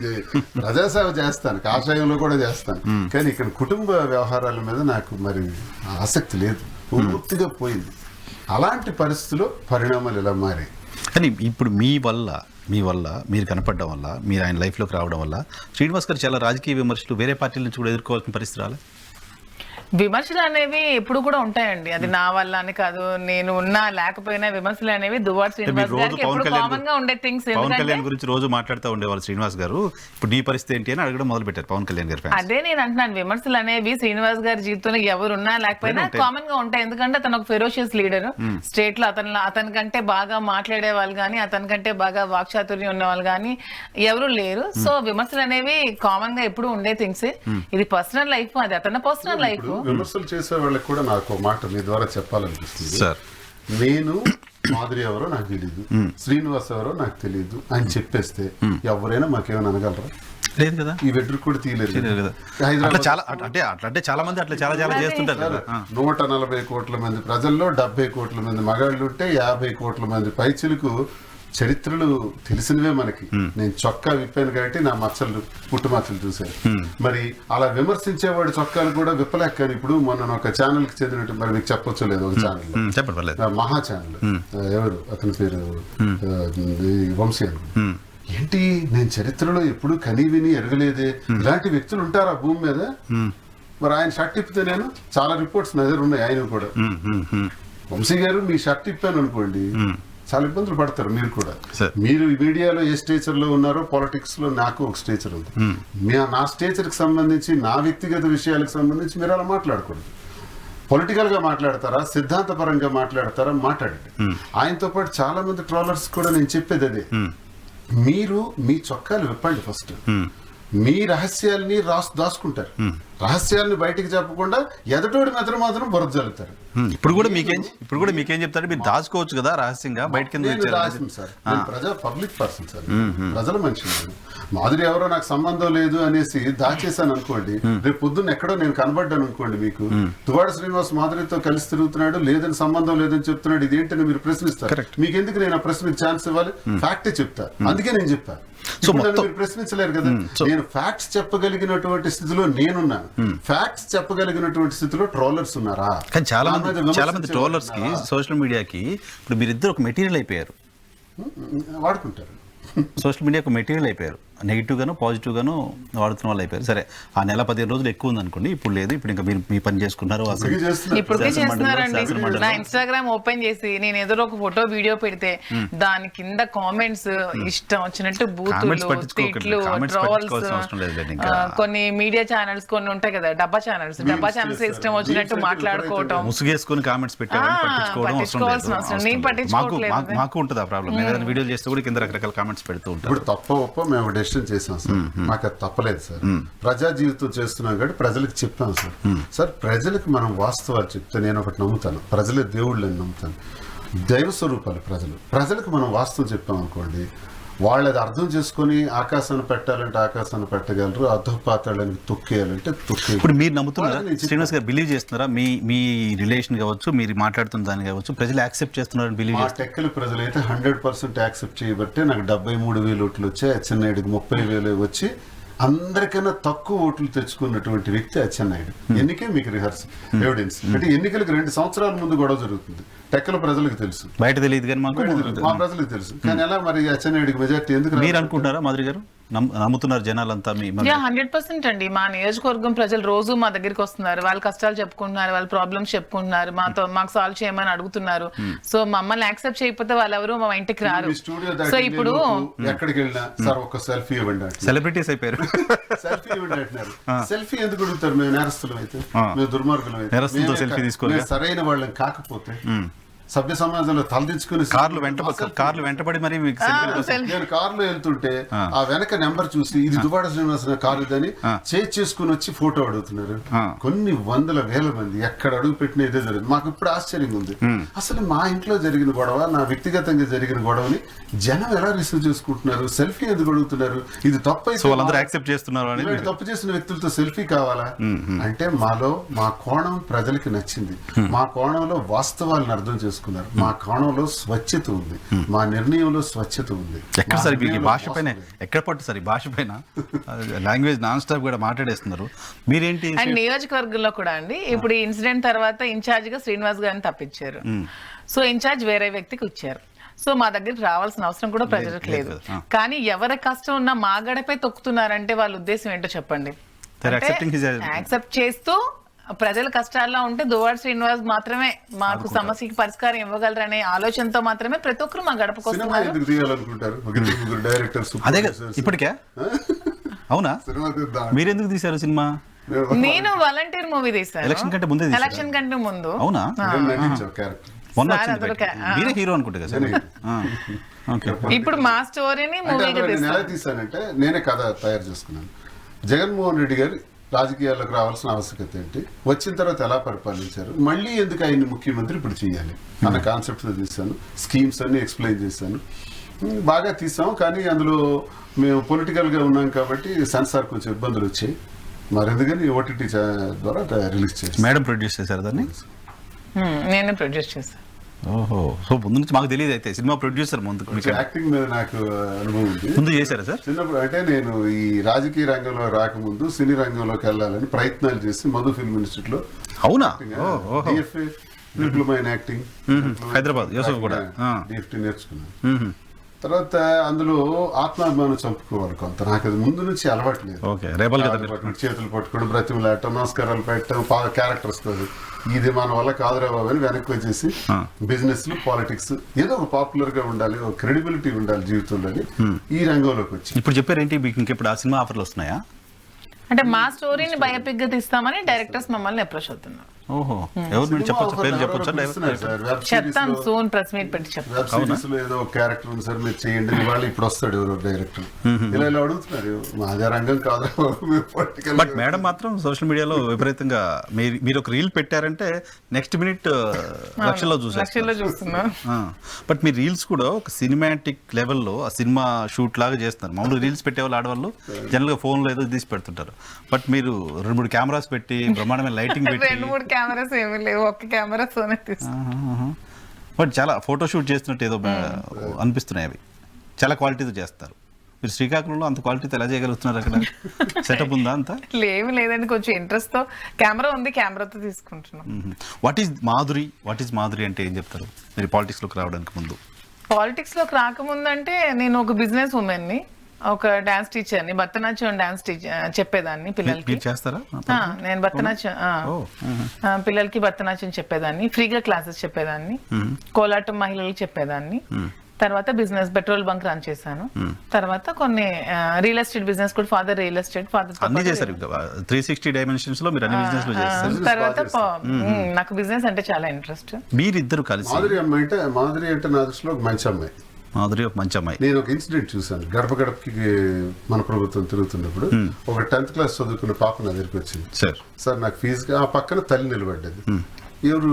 ప్రజాసేవ చేస్తాను, కాషాయంలో కూడా చేస్తాను, కానీ ఇక్కడ కుటుంబ వ్యవహారాల మీద నాకు మరి ఆసక్తి లేదు, పూర్తిగా పోయింది. అలాంటి పరిస్థితుల్లో పరిణామాలు ఇలా మారాయి. కానీ ఇప్పుడు మీ వల్ల మీరు కనపడడం వల్ల, మీరు ఆయన లైఫ్లోకి రావడం వల్ల శ్రీనివాస్ గారు చాలా రాజకీయ విమర్శలు వేరే పార్టీల నుంచి కూడా ఎదుర్కోవాల్సిన పరిస్థితి రాలే? విమర్శలు అనేవి ఎప్పుడు కూడా ఉంటాయండి. అది నా వల్ల అని కాదు, నేను ఉన్నా లేకపోయినా విమర్శలు అనేవి దువ్వాడ శ్రీనివాస్ గారికి ఎప్పుడు కామన్ గా ఉండే థింగ్స్. పవన్ కళ్యాణ్ గురించి రోజు మాట్లాడుతూ ఉండేవాళ్ళు శ్రీనివాస్ గారు, ఇప్పుడు నీ పరిస్థితి ఏంటి అని అడగడం మొదలు పెట్టారు పవన్ కళ్యాణ్ గారు. అదే నేను అంటున్నాను, విమర్శలు అనేవి శ్రీనివాస్ గారి జీవితంలో ఎవరున్నా లేకపోయినా కామన్ గా ఉంటాయి. ఎందుకంటే అతను ఒక ఫెరోషియస్ లీడర్. స్టేట్ లో అతనికంటే బాగా మాట్లాడే వాళ్ళు కానీ, అతనికంటే బాగా వాక్చాతుర్యం ఉన్న వాళ్ళు కానీ ఎవరు లేరు. సో విమర్శలు అనేవి కామన్ గా ఎప్పుడు ఉండే థింగ్స్. ఇది పర్సనల్ లైఫ్, అది అతని పర్సనల్ లైఫ్. విమర్శలు చేసే వాళ్ళకి కూడా నాకు మాట మీ ద్వారా చెప్పాలనిపిస్తుంది. నేను మాధురి ఎవరో నాకు తెలియదు, శ్రీనివాస్ ఎవరో నాకు తెలియదు అని చెప్పేస్తే ఎవరైనా మాకేమైనా అనగలరా? లేదు కదా. ఈ వెడ్రు కూడా తీయలేదు కదా. అంటే చాలా మంది అట్లా చాలా చేస్తుంటారు కదా. 140 కోట్ల మంది ప్రజల్లో 70 కోట్ల మంది మగాళ్ళు ఉంటే 50 కోట్ల మంది పైచిలకు చరిత్రలు తెలిసినవే మనకి. నేను చొక్కా విప్పాను కాబట్టి నా మచ్చలు పుట్టుమచ్చలు చూశాను. మరి అలా విమర్శించేవాడు చొక్కాలు కూడా విప్పలేక. ఇప్పుడు మొన్న ఒక ఛానల్ కి చెందినట్టు, మరి మీకు చెప్పొచ్చు లేదు, ఒక ఛానల్ మహా ఛానల్, ఎవరు అతని పేరు వంశీ అని. ఏంటి నేను చరిత్రలో ఎప్పుడు కనీ విని ఎరగలేదే, ఇలాంటి వ్యక్తులు ఉంటారా భూమి మీద? మరి ఆయన షర్ట్ ఇప్పితే నేను చాలా రిపోర్ట్స్ నా దగ్గర ఉన్నాయి. ఆయన కూడా వంశీ గారు మీ షర్ట్ ఇప్పాను అనుకోండి, చాలా ఇబ్బందులు పడతారు మీరు కూడా. మీరు మీడియాలో ఏ స్టేచర్ లో ఉన్నారో పాలిటిక్స్ లో నాకు ఒక స్టేచర్ ఉంది. నా స్టేచర్ కి సంబంధించి, నా వ్యక్తిగత విషయాలకు సంబంధించి మీరు అలా మాట్లాడకూడదు. పొలిటికల్ గా మాట్లాడతారా, సిద్ధాంతపరంగా మాట్లాడతారా, మాట్లాడండి. ఆయనతో పాటు చాలా మంది ట్రోలర్స్ కూడా నేను చెప్పేది అదే, మీరు మీ చొక్కాలు విప్పండి ఫస్ట్. మీ రహస్యాల్ని దాచుకుంటారు, రహస్యాలను బయటికి చెప్పకుండా ఎదటోడి మెదడు మాత్రం బురద జల్లుతారు. ఇప్పుడు కూడా మీకేం చెప్తారు, మీరు దాచుకోవచ్చు కదా రహస్యంగా బయటకి. పబ్లిక్ పర్సన్ సార్, ప్రజల మనిషి. మాధురి ఎవరో నాకు సంబంధం లేదు అనేసి దాచేశాను అనుకోండి, రేపు పొద్దున్న ఎక్కడో నేను కనబడ్డాను అనుకోండి, మీకు దువ్వాడ శ్రీనివాస్ మాధురితో కలిసి తిరుగుతున్నాడు, లేదని సంబంధం లేదని చెప్తున్నాడు, ఇదేంటని మీరు ప్రశ్నిస్తారు. మీకు ఎందుకు నేను ఆ ప్రశ్నకి ఛాన్స్ ఇవ్వాలి? ఫ్యాక్టే చెప్తా, అందుకే నేను చెప్పాను. మీరు ప్రశ్నించలేరు కదా. నేను ఫ్యాక్ట్స్ చెప్పగలిగినటువంటి స్థితిలో నేనున్నాను. ఫ్యాక్ట్స్ చెప్పగలిగినటువంటి స్థితిలో ట్రోలర్స్ ఉన్నారా? కానీ చాలా నా మీద మంది విమర్శించే ట్రోలర్స్ కి ఉన్నారా? సోషల్ మీడియాకి ఇప్పుడు మీరిద్దరు ఒక మెటీరియల్ అయిపోయారు. వాడుకుంటారు. సోషల్ మీడియా ఒక మెటీరియల్ అయిపోయారు. నెగిటివ్ గాను పాజిటివ్ గాను వాడుతున్న వాళ్ళు అయిపోయారు. సరే ఆ నెల 15 రోజులు ఎక్కువ ఉంది అనుకోండి, ఇప్పుడు లేదు, ఇప్పుడు ఇంకా మీరు మీ పని చేసుకున్నారు. అసలు ఇప్పటికీ చేస్తున్నారు. ఇప్పటికే శాసన మండలిలో, చేస్తున్నారండి. శాసన మండలిలో. నా ఇన్స్టాగ్రామ్ ఓపెన్ చేసి నేను ఏదో ఒక ఫోటో వీడియో పెడితే దాని కింద కామెంట్స్ ఇష్టం వచ్చినట్టు Comments బూతులు, పట్టించుకోకండి. తిట్లు, Comments ట్రోల్స్, పట్టించుకోవాల్సిన అవసరం లేదులేండి ఇంకా. కొన్ని మీడియా ఛానల్స్ కొన్ని ఉంటాయి కదా, డబ్బా ఛానల్స్ చేస్తారు. ఇష్టం వచ్చినట్టు Memes మాట్లాడుకోవటం. ముసుగేసుకొని కామెంట్స్ పెట్టాలని పట్టించుకోవడం అవసరం పట్టించుకోవాల్సిన లేదు. అవసరం. నేను మాకు పట్టించుకోవట్లేదు. మాకు ఉంటుంది ఆ ప్రాబ్లం. మేము ఏదైనా వీడియోలు చేస్తే కూడా కింద రకరకాల కామెంట్స్ పెడుతూ ఉంటారు. ఇప్పుడు తప్ప ఒప్ప మేము డెసిషన్ చేసాం సార్, మాకు అది తప్పలేదు సార్. ప్రజా జీవితం చేస్తున్నాం కాబట్టి ప్రజలకు చెప్పాం సార్. సార్ ప్రజలకు మనం వాస్తవాలు చెప్తే నేను ఒకటి నమ్ముతాను, ప్రజలే దేవుళ్ళు అని నమ్ముతాను. దైవ స్వరూపాలు ప్రజలకు మనం వాస్తవం చెప్పాం అనుకోండి, వాళ్ళు అది అర్థం చేసుకొని ఆకాశాన్ని పెట్టాలంటే ఆకాశాన్ని పెట్టగలరు, అధోపాతాలని తొక్కేయాలంటే తొక్కేయాలి. ఇప్పుడు మీరు నమ్ముతున్నారా, శ్రీనివాస్ గారు బిలీవ్ చేస్తున్నారా, మీ రిలేషన్ కావచ్చు, మీరు మాట్లాడుతున్న దాన్ని కావచ్చు, ప్రజలు యాక్సెప్ట్ చేస్తున్నారని బిలీవ్ మా చేస్తారు? టెక్కల ప్రజలైతే 100% యాక్సెప్ట్ చేయబట్టే నాకు 73,000 ఓట్లు వచ్చాయి. అచ్చెన్నాయుడికి 30,000 వచ్చి అందరికన్నా తక్కువ ఓట్లు తెచ్చుకున్నటువంటి వ్యక్తి అచ్చెన్నాయుడు. ఎన్నికే మీకు రిహర్సల్ ఎవిడెన్స్ అంటే ఎన్నికలకు 2 సంవత్సరాల ముందు గొడవ జరుగుతుంది. టెక్కల ప్రజలకు తెలుసు, బయట తెలియదు కానీ మాకు మా ప్రజలకు తెలుసు. కానీ ఎలా మరి అచ్చెన్నాయుడికి మెజార్టీ ఎందుకు మీరు అనుకుంటున్నారా మాధురి గారు? నమ్ముతున్నారు జనాలంతా? 100% అండి. మా నియోజకవర్గం ప్రజలు రోజు మా దగ్గరికి వస్తున్నారు, వాళ్ళ కష్టాలు చెప్పుకుంటున్నారు, వాళ్ళ ప్రాబ్లమ్స్ చెప్పుకుంటున్నారు, మాకు సాల్వ్ చేయమని అడుగుతున్నారు. సో మమ్మల్ని యాక్సెప్ట్ చేయకపోతే వాళ్ళు ఎవరు మా ఇంటికి రారు. సో ఇప్పుడు ఎక్కడికి వెళ్ళినా సార్ ఒక సెల్ఫీ ఇవ్వండి, సెలబ్రిటీస్ అయిపోయారు. సెల్ఫీ ఇవ్వండి అంటున్నారు. సెల్ఫీ ఎందుకు అడుగుతారు? మేము నేరస్తులం అయితే, మేము దుర్మార్గులం అయితే, నేరస్తులతో సెల్ఫీ తీసుకోవాలి. మేము సరైన వాళ్ళని కాకపోతే సభ్య సమాజంలో తలదించుకుని కార్లు వెంటబడి మరి మీకు సెల్ఫీల కోసం నేను కారులో వెళ్తుంటే ఆ వెనక నెంబర్ చూసి ఇది దువ్వాడ శ్రీనివాస కారు ఇదని చేసుకుని వచ్చి ఫోటో అడుగుతున్నారు. కొన్ని వందల వేల మంది ఎక్కడ అడుగు పెట్టిన ఇదే జరిగింది. మాకు ఇప్పుడు ఆశ్చర్యంగా ఉంది, అసలు మా ఇంట్లో జరిగిన గొడవ, నా వ్యక్తిగతంగా జరిగిన గొడవని జనం ఎలా రిసీవ్ చేసుకుంటున్నారు? సెల్ఫీ ఎందుకు అడుగుతున్నారు? ఇది తప్పు అయితే వాళ్ళందరూ యాక్సెప్ట్ చేస్తున్నారు అని. తప్పు చేసిన వ్యక్తులతో సెల్ఫీ కావాలా అంటే మా కోణం ప్రజలకి నచ్చింది. మా కోణంలో వాస్తవాలను అర్థం చేసుకున్నారు. మా కోణంలో స్వచ్ఛత ఉంది, మా నిర్ణయంలో స్వచ్ఛత ఉంది. ఎక్కడ సరే మీకు భాష పైన ఎక్కడ పట్టు సరే భాష పైన లాంగ్వేజ్ నాన్ స్టాప్ కూడా మాట్లాడేస్తున్నారు. మీరేంటి అండ్ నియోజకవర్గంలో కూడా అండి ఇప్పుడు ఈ ఇన్సిడెంట్ తర్వాత ఇన్ఛార్జ్ గా శ్రీనివాస్ గారిని తప్పించారు. సో ఇన్ఛార్జ్ వేరే వ్యక్తికి ఇచ్చారు. సో మా దగ్గరికి రావాల్సిన అవసరం కూడా ప్రజలకు లేదు. కానీ ఎవరి కష్టం ఉన్నా మా గడపై తొక్కుతున్నారంటే వాళ్ళ ఉద్దేశం ఏంటో చెప్పండి. యాక్సెప్ట్ చేస్తూ ప్రజల కష్టాల్లో ఉంటే దువ్వాడ శ్రీనివాస్ మాత్రమే మాకు సమస్యకి పరిష్కారం ఇవ్వగలరనే ఆలోచనతో మాత్రమే ప్రతి ఒక్కరు మా గడపకు వస్తున్నారు. అదే ఇప్పటికే అవునా? మీరెందుకు తీశారు సినిమా? నేను వాలంటీర్ మూవీ తీశాను ఎలక్షన్ కంటే ముందే. ఎలక్షన్ కంటే ముందు. అవునా? మీరే హీరో అనుకుంటా కదా సార్. ఇప్పుడు మా స్టోరీని మూవీగా తీసానంటే నేనే కథ తయారు చేసుకున్నాను. జగన్మోహన్ రెడ్డి గారు రాజకీయాల్లోకి రావాల్సిన ఆవశ్యకత ఏంటి, వచ్చిన తర్వాత ఎలా పరిపాలించారు, మళ్ళీ ఎందుకు ఆయన్ని ముఖ్యమంత్రి ఇప్పుడు చేయాలి అన్న కాన్సెప్ట్తో తీశాను. స్కీమ్స్ అన్ని ఎక్స్ప్లెయిన్ చేశాను. బాగా తీసాం. కానీ అందులో మేము పొలిటికల్గా ఉన్నాం కాబట్టి సెన్సార్ కొంచెం ఇబ్బందులు వచ్చాయి. మరి ఎందుకని ఓటీటీ ద్వారా రిలీజ్ చేసి మేడం ప్రొడ్యూస్ చేశారు దాన్ని. నేను ప్రొడ్యూస్ చేశాను. ఓహో, సో ముందు నుంచి మాకు తెలియదు. అయితే సినిమా ప్రొడ్యూసర్ ముందు యాక్టింగ్ మీద నాకు అనుభవం ఉంది. ముందు చేశారా సార్? చిన్నప్పుడు అంటే నేను ఈ రాజకీయ రంగంలో రాకముందు సినీ రంగంలోకి వెళ్ళాలని ప్రయత్నాలు చేసి మధు ఫిల్మ్ ఇన్స్టిట్యూట్ లో అవునా diploma in acting Hyderabad Yusuf కూడా డిఎఫ్టీ నేర్చుకున్నాను. తర్వాత అందులో ఆత్మాభిమానం చంపుకోవాలి కొంత. నాకు అది ముందు నుంచి అలవాట్లేదు. చేతులు పట్టుకోవడం, బ్రతిమలాడటం, నమస్కారాలు పెట్టడం, క్యారెక్టర్స్ కాదు. ఇది మన వల్ల కాదురా బాబు అని వెనక్కి వచ్చేసి బిజినెస్ పాలిటిక్స్ ఏదో ఒక పాపులర్ గా ఉండాలి, ఒక క్రెడిబిలిటీ ఉండాలి జీవితంలో ఈ రంగంలోకి వచ్చి. ఇప్పుడు చెప్పారేంటి మీకు ఇంకెప్పుడు ఆ సినిమా ఆఫర్లు వస్తున్నాయా? అంటే మా స్టోరీని బయోపిక్ గా తీస్తామని డైరెక్టర్స్ మమ్మల్ని అప్రోచ్ అవుతున్నారు. ఓహో, ఎవరు మీరు చెప్పొచ్చు, పేరు చెప్పొచ్చా? చెప్తాం, సూన్ ప్రెస్ మీట్ పెట్టి చెప్తాం. వెబ్ సిరీస్ లో ఏదో ఒక క్యారెక్టర్ ఉంది సార్, మీరు చేయండి. వాళ్ళు ఇప్పుడు వస్తాడు ఎవరో డైరెక్టర్, ఇలా అడుగుతున్నారు. మాదే రంగం కాదు. బట్ మేడం మాత్రం సోషల్ మీడియాలో విపరీతంగా మీరు ఒక రీల్ పెట్టారంటే నెక్స్ట్ మినిట్ లక్షల్లో చూస్తున్నారు. బట్ మీ రీల్స్ కూడా ఒక సినిమాటిక్ లెవెల్లో ఆ సినిమా షూట్ లాగా చేస్తున్నారు. మామూలు రీల్స్ పెట్టేవాళ్ళు ఆడవాళ్ళు జనరల్ గా ఫోన్ లో ఏదో తీసి పెడుతుంటారు. బట్ మీరు 2-3 కెమెరాస్ పెట్టి బ్రహ్మాండమైన లైటింగ్ పెట్టి, 2-3 కెమెరాస్ ఏమీ లేవు, ఒక్క కెమెరాతోనే తీస్తాను. బట్ చాలా ఫోటో షూట్ చేస్తున్నట్టు ఏదో అనిపిస్తున్నాయి. అవి చాలా క్వాలిటీతో చేస్తారు. మీరు శ్రీకాకుళంలో అంత క్వాలిటీతో ఎలా చేయగలుగుతున్నారు? అక్కడ సెటప్ ఉందా అంతా? ఏమి లేదండి, కొంచెం ఇంట్రెస్ట్ తో కెమెరా ఉంది, కెమెరాతో తీసుకుంటున్నాం. వాట్ ఈజ్ మాధురి అంటే ఏం చెప్తారు మీరు పాలిటిక్స్ లోకి రావడానికి ముందు? పాలిటిక్స్ లోకి రాకముందంటే నేను ఒక బిజినెస్ ఉమెన్ ని, ఒక డాన్స్ టీచర్ని, భరతనాట్యం డాన్స్ చెప్పేదాన్ని పిల్లలకి. చేస్తారా? నేను భరతనాట్యం పిల్లలకి భరతనాట్యం చెప్పేదాన్ని, ఫ్రీగా క్లాసెస్ చెప్పేదాన్ని, కోలాటం మహిళలకు చెప్పేదాన్ని. తర్వాత బిజినెస్ పెట్రోల్ బంక్ రన్ చేశాను. తర్వాత కొన్ని రియల్ ఎస్టేట్ బిజినెస్ కూడా, ఫాదర్ రియల్ ఎస్టేట్, అన్ని చేశారు. 360 డైమెన్షన్స్ లో మీరు అన్ని బిజినెస్ లో చేస్తారు. తర్వాత నాకు బిజినెస్ అంటే చాలా ఇంట్రెస్ట్. మీరిద్దరు కలిసి మాధురి అంటే నా దృష్టిలో ఒక మంచి అమ్మాయి. మాధురి ఒక మంచి అమ్మాయి. నేను ఒక ఇన్సిడెంట్ చూసాను. గడప గడపకి మన ప్రభుత్వం తిరుగుతున్నప్పుడు ఒక 10th క్లాస్ చదువుకున్న పాప నా దగ్గరికి వచ్చింది. సార్ నాకు ఫీజు, ఆ పక్కన తల్లి నిలబడ్డది. ఎవరు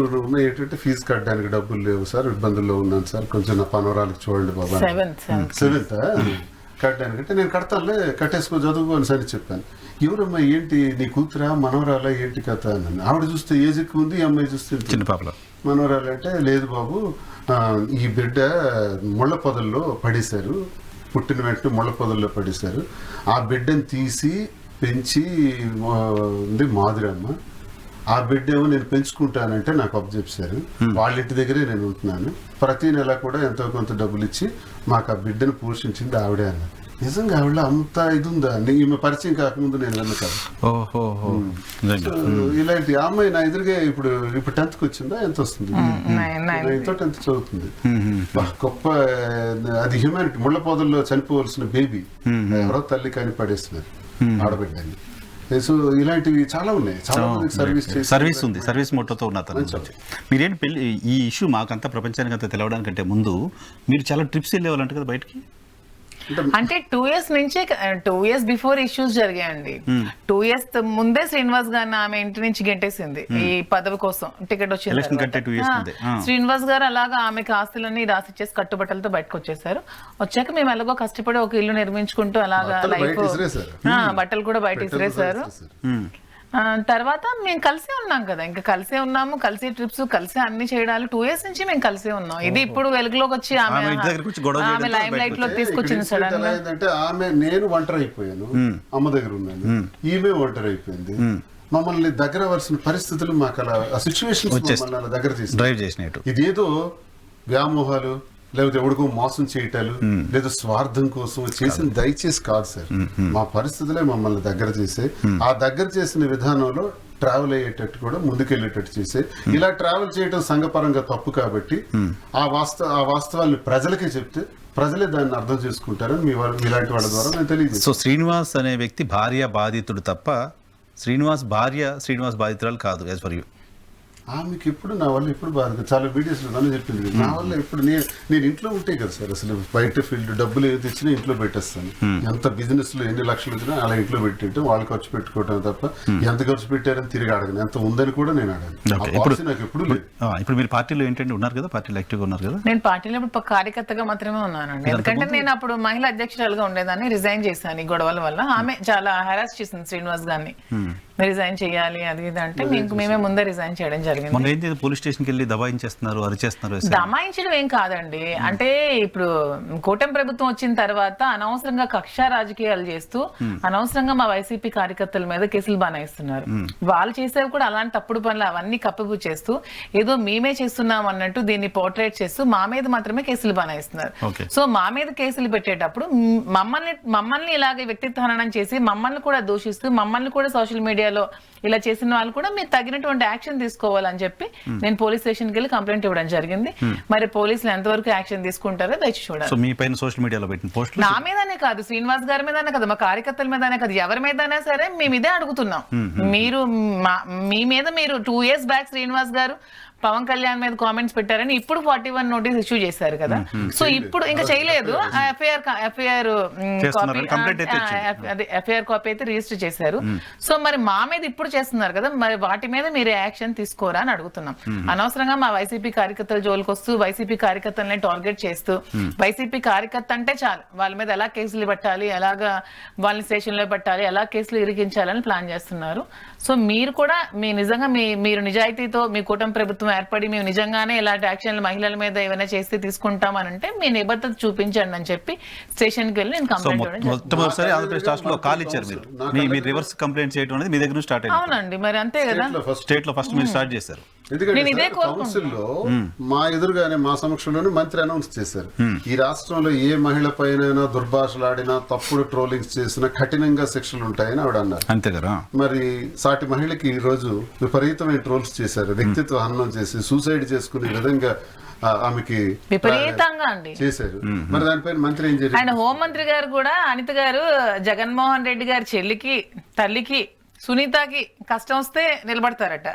ఏంటంటే ఫీజు కట్టడానికి డబ్బులు లేవు సార్, ఇబ్బందుల్లో ఉన్నాను సార్, కొంచెం నా పనవరాలకు చూడండి బాబా. 7th కట్టడానికంటే నేను కడతానులే, కట్టేసుకో, చదువుకోని సరే చెప్పాను. ఎవరమ్మా ఏంటి నీ కూతురా మనవరాలా ఏంటి కథ అన్నాను. ఆవిడ చూస్తే ఏజ్ ఎక్కువ ఉంది, ఈ అమ్మాయి చూస్తే చిన్న పాపలో. మనవరాలు అంటే లేదు బాబు, ఈ బిడ్డ ముళ్ళ పొదల్లో పడేశారు, పుట్టిన వెంటనే ముళ్ళ పొదల్లో పడేశారు, ఆ బిడ్డను తీసి పెంచి ఉంది మాధురమ్మ, ఆ బిడ్డ ఏమో నేను పెంచుకుంటానంటే నాకు అప్పచెప్పారు. వాళ్ళ ఇంటి దగ్గరే నేను ఉంటున్నాను, ప్రతి నెల కూడా ఎంతో కొంత డబ్బులు ఇచ్చి మాకు ఆ బిడ్డను పోషించింది ఆవిడే అన్న. నిజంగా ఆవిడ అంత ఇది ఉందా? ఈమె పరిచయం కాకముందు నేను వెళ్ళను కదా. ఇలాంటి అమ్మాయి నా ఎదురుగా ఇప్పుడు 10th వచ్చిందా, ఎంత వస్తుంది? 10th చదువుతుంది. గొప్ప, అది హ్యూమానిటీ. ముళ్ళ పొదల్లో చనిపోవలసిన బేబీ ఎవరో తల్లి కానీ పడేస్తున్నారు ఆడబిడ్డని. సో ఇలాంటివి చాలా ఉన్నాయి. చాలా సర్వీస్ మోటోతో ఉన్న మీరేంటి పెళ్లి ఈ ఇష్యూ మాకంతా ప్రపంచానికి అంతా తెలవడానికంటే ముందు మీరు చాలా ట్రిప్స్ వెళ్ళేవాళ్ళంట కదా బయటికి? అంటే 2 years నుంచే, 2 years బిఫోర్ ఇష్యూస్ జరిగాయండి. 2 years ముందే శ్రీనివాస్ గారిని ఆమె ఇంటి నుంచి గెంటేసింది ఈ పదవి కోసం. టికెట్ వచ్చింది. శ్రీనివాస్ గారు అలాగా ఆమెకు ఆస్తులన్నీ రాసిచ్చేసి కట్టుబట్టలతో బయటకు వచ్చేసారు. వచ్చాక మేము ఎలాగో కష్టపడి ఒక ఇల్లు నిర్మించుకుంటూ అలాగా లైఫ్, బట్టలు కూడా బయట ఇసిరేసారు. తర్వాత మేము కలిసే ఉన్నాం కదా, ఇంకా కలిసే ఉన్నాము, కలిసే ట్రిప్స్, కలిసే అన్ని చేయడాలు. 2 years నుంచి మేము కలిసే ఉన్నాం. ఇది ఇప్పుడు వెలుగులోకి వచ్చి ఆమె లైమ్ లైట్ లో తీసుకొచ్చింది సడన్ గా. అంటే ఆమె, నేను ఒంటరి అయిపోయాను, అమ్మ దగ్గర ఉన్నాను, ఈమె ఒంటరి అయిపోయింది. మమ్మల్ని దగ్గర వలసిన పరిస్థితులు మాకు అలా సిచ్యువేషన్స్ దగ్గర చేసినట్టు. ఇదేదో వ్యామోహాలు లేకపోతే ఎవడికో మోసం చేయటాలు లేదా స్వార్థం కోసం చేసిన దయచేసి కాదు సార్. మా పరిస్థితులే మమ్మల్ని దగ్గర చేసే, ఆ దగ్గర చేసిన విధానంలో ట్రావెల్ అయ్యేటట్టు కూడా ముందుకెళ్లేటట్టు చేసే. ఇలా ట్రావెల్ చేయడం సంఘపరంగా తప్పు కాబట్టి ఆ వాస్తవాన్ని ప్రజలకే చెప్తే ప్రజలే దాన్ని అర్థం చేసుకుంటారని మీలాంటి వాళ్ళ ద్వారా నేను తెలియదు. సో శ్రీనివాస్ అనే వ్యక్తి భార్య బాధితుడు తప్ప శ్రీనివాస్ బాధితురాలు కాదు. యాజ్ ఫర్ యూ, ఆమెకి ఎప్పుడు నా వల్ల ఎప్పుడు బాధ, చాలా వీడియోస్ నన్ను చెప్పింది, నా వల్ల ఎప్పుడు నేను ఇంట్లో ఉంటే కదా సార్, అసలు బయట ఫీల్డ్ డబ్బులు ఏది తెచ్చినా ఇంట్లో పెట్టేస్తాను. ఎంత బిజినెస్ లో ఎన్ని లక్షలు వచ్చినా అలా ఇంట్లో పెట్టేయటం, వాళ్ళు ఖర్చు పెట్టుకోవటం తప్ప ఎంత ఖర్చు పెట్టారని తిరిగి అడగను, ఎంత ఉందని కూడా నేను అడగను. నాకు ఎప్పుడు లేదు. ఇప్పుడు మీరు పార్టీలో ఏంటంటే ఉన్నారు కదా, పార్టీలో యాక్టివ్గా ఉన్నారు కదా? నేను పార్టీలో ఇప్పుడు కార్యకర్తగా మాత్రమే ఉన్నానండి. ఎందుకంటే నేను అప్పుడు మహిళా అధ్యక్షురాలుగా ఉండేదాన్ని, రిజైన్ చేశాను ఈ గొడవల వల్ల. ఆమె చాలా హెరాస్ చేసింది శ్రీనివాస్ గారిని, రిజైన్ చేయాలి అది ఇది అంటే మేమే ముందే రిజైన్ చేయడం జరిగింది. పోలీస్ స్టేషన్కి వెళ్ళి దబాయించేస్తున్నారు, అరిచేస్తున్నారు. దబాయించడం ఏం కాదండి, అంటే ఇప్పుడు కూటమి ప్రభుత్వం వచ్చిన తర్వాత అనవసరంగా కక్ష రాజకీయాలు చేస్తూ అనవసరంగా మా వైసీపీ కార్యకర్తల మీద కేసులు బనాయిస్తున్నారు. వాళ్ళు చేసేవి కూడా అలాంటి తప్పుడు పనులు అవన్నీ కప్పిపు చేస్తూ ఏదో మేమే చేస్తున్నాం అన్నట్టు దీన్ని పోర్ట్రేట్ చేస్తూ మా మీద మాత్రమే కేసులు బనాయిస్తున్నారు. సో మా మీద కేసులు పెట్టేటప్పుడు మమ్మల్ని ఇలాగే వ్యక్తిత్వహననం చేసి మమ్మల్ని కూడా దూషిస్తూ మమ్మల్ని కూడా సోషల్ మీడియాలో ఇలా చేసిన వాళ్ళు కూడా మీరు తగినటువంటి యాక్షన్ తీసుకోవాలని చెప్పి నేను పోలీస్ స్టేషన్కి వెళ్ళి కంప్లైంట్ ఇవ్వడం జరిగింది. మరి పోలీసులు ఎంతవరకు యాక్షన్ తీసుకుంటారో దయచేసి చూడాలి. మీ పైన సోషల్ మీడియాలో పెట్టిన పోస్ట్ నా మీదనే కాదు, శ్రీనివాస్ గారి మీదనే కదా, మా కార్యకర్తల మీదనే కదా, ఎవరి మీదైనా సరే మేము ఇదే అడుగుతున్నాం. మీరు మీ మీద మీరు 2 years బ్యాక్ శ్రీనివాస్ గారు పవన్ కళ్యాణ్ మీద కామెంట్స్ పెట్టారని ఇప్పుడు 41 నోటీస్ ఇష్యూ చేశారు కదా. సో ఇప్పుడు ఇంకా చేయలేదు, ఎఫ్ఐఆర్ కాపీ అయితే రిజిస్టర్ చేశారు. సో మరి మా మీద ఇప్పుడు చేస్తున్నారు కదా, మరి వాటి మీద మీరు యాక్షన్ తీసుకోరా అని అడుగుతున్నాం. అనవసరంగా మా వైసీపీ కార్యకర్తల జోలికి వస్తూ వైసీపీ కార్యకర్తలని టార్గెట్ చేస్తూ వైసీపీ కార్యకర్త అంటే చాలు వాళ్ళ మీద ఎలా కేసులు పెట్టాలి, ఎలాగా వాళ్ళని స్టేషన్ లో పెట్టాలి, ఎలా కేసులు ఇరికించాలని ప్లాన్ చేస్తున్నారు. సో మీరు కూడా నిజంగా మీరు నిజాయితీతో మీ కూటమి ప్రభుత్వం ఏర్పడి మేము నిజంగానే ఇలాంటి యాక్షన్లు మహిళల మీద ఏమైనా చేస్తే తీసుకుంటామని అంటే మీ నిబద్ధత చూపించండి అని చెప్పి స్టేషన్కి వెళ్ళి నేను కంప్లైంట్ మొట్టమొదటిసారి ఆంధ్రప్రదేశ్ రాష్ట్రంలో కాల్ ఇచ్చారు మీరు రివర్స్ కంప్లైంట్ చేయడం అనేది మీ దగ్గర స్టార్ట్ అయింది. అవునండి, మరి అంతే కదా, స్టేట్ లో ఫస్ట్ మీరు స్టార్ట్ చేశారు. ఎందుకంటే కౌన్సిల్లో మా ఎదురుగానే మా సమక్షంలోనే మంత్రి అనౌన్స్ చేశారు, ఈ రాష్ట్రంలో ఏ మహిళ పైన దుర్భాషలాడినా తప్పుడు ట్రోలింగ్స్ చేసినా కఠినంగా శిక్షలు ఉంటాయని ఆవిడ అన్నారు. అంతే కదా. మరి సాటి మహిళకి ఈ రోజు విపరీతమైన ట్రోల్స్ చేశారు, వ్యక్తిత్వ హననం చేసి సూసైడ్ చేసుకునే విధంగా ఆమెకి విపరీతంగా అండి చేశారు. మరి దానిపైన మంత్రి ఏం చేశారు? ఆయన హోంమంత్రి గారు కూడా అనిత గారు జగన్మోహన్ రెడ్డి గారి చెల్లికి తల్లికి సునీతకి కష్టం వస్తే నిలబడతారట,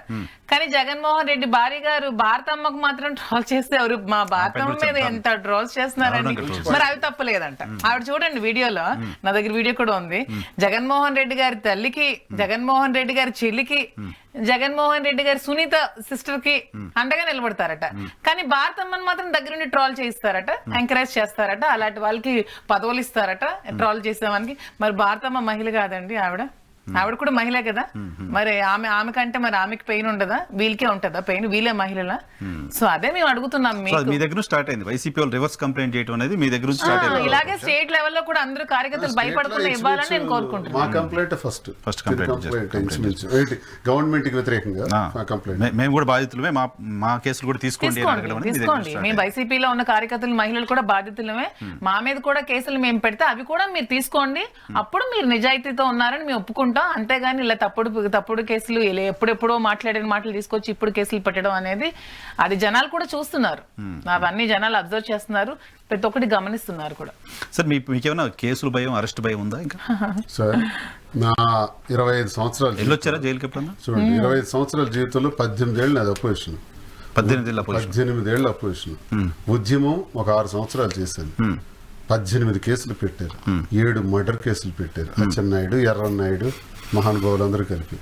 కానీ జగన్మోహన్ రెడ్డి భార్య గారు భారతమ్మకు మాత్రం ట్రోల్ చేస్తే ఎవరు మా భారతమ్మ మీద ఎంత ట్రోల్స్ చేస్తున్నారండి, మరి అవి తప్పలేదంట. ఆవిడ చూడండి వీడియోలో, నా దగ్గర వీడియో కూడా ఉంది, జగన్మోహన్ రెడ్డి గారి తల్లికి, జగన్మోహన్ రెడ్డి గారి చెల్లికి, జగన్మోహన్ రెడ్డి గారి సునీత సిస్టర్ కి అండగా నిలబడతారట, కానీ భారతమ్మని మాత్రం దగ్గరుండి ట్రోల్ చేయిస్తారట, ఎంకరేజ్ చేస్తారట, అలాంటి వాళ్ళకి పదవులు ఇస్తారట ట్రోల్ చేసేవానికి. మరి భారతమ్మ మహిళ కాదండి, ఆవిడ కూడా మహిళే కదా, మరి ఆమె కంటే మరి ఆమెకి పెయిన్ ఉండదా, వీళ్ళకే ఉంటుందా పెయిన్, వీళ్ళే మహిళలా? సో అదే మేము అడుగుతున్నాం. మీ దగ్గర స్టార్ట్ అయింది వైసీపీ వాళ్ళు రివర్స్ కంప్లైంట్ చేయడం అనేది మీ దగ్గర స్టార్ట్ అయింది. ఇలాగే స్టేట్ లెవెల్లో కూడా అందరూ కార్యకర్తలు భయపడకుండా ఇవ్వాలని నేను కోరుకుంటున్నాను. మా కంప్లైంట్ ఫస్ట్ గవర్నమెంట్ కి వ్యతిరేకంగా కంప్లైంట్, మేము కూడా బాధితులమే, మా కేసులు కూడా తీసుకోండి. మేము వైసీపీలో ఉన్న కార్యకర్తలు మహిళలు కూడా బాధితులమే, మా మీద కూడా కేసులు మేము పెడితే అవి కూడా మీరు తీసుకోండి, అప్పుడు మీరు నిజాయితీతో ఉన్నారని మేము ఒప్పుకుంటాం. అంతేగాని ఇలా తప్పుడు కేసులు ఎప్పుడెప్పుడో మాట్లాడిన మాటలు తీసుకొచ్చి ఇప్పుడు కేసులు పెట్టడం అనేది అది జనాలు కూడా చూస్తున్నారు, అవన్నీ జనాలు అబ్జర్వ్ చేస్తున్నారు, ప్రతి ఒక్కటి గమనిస్తున్నారు కూడా. సార్ మీకేమైనా కేసులు భయం, అరెస్ట్ భయం ఉందా? ఇంకా సార్ నా 25 సంవత్సరాలు వెళ్ళొచ్చారా జైలుకి ఎప్పుడన్నా? చూడండి, 25 సంవత్సరాల జీవితంలో 18 ఏళ్ళు నాది అపోజిషన్, 18 ఏళ్ళు అపోజిషన్, ఉద్యమం ఒక 6 సంవత్సరాలు చేశాను, 18 కేసులు పెట్టారు, 7 మర్డర్ కేసులు పెట్టారు, అచ్చెన్నాయుడు, ఎర్రన్నాయుడు, మహానుభావులందరూ కలిపి.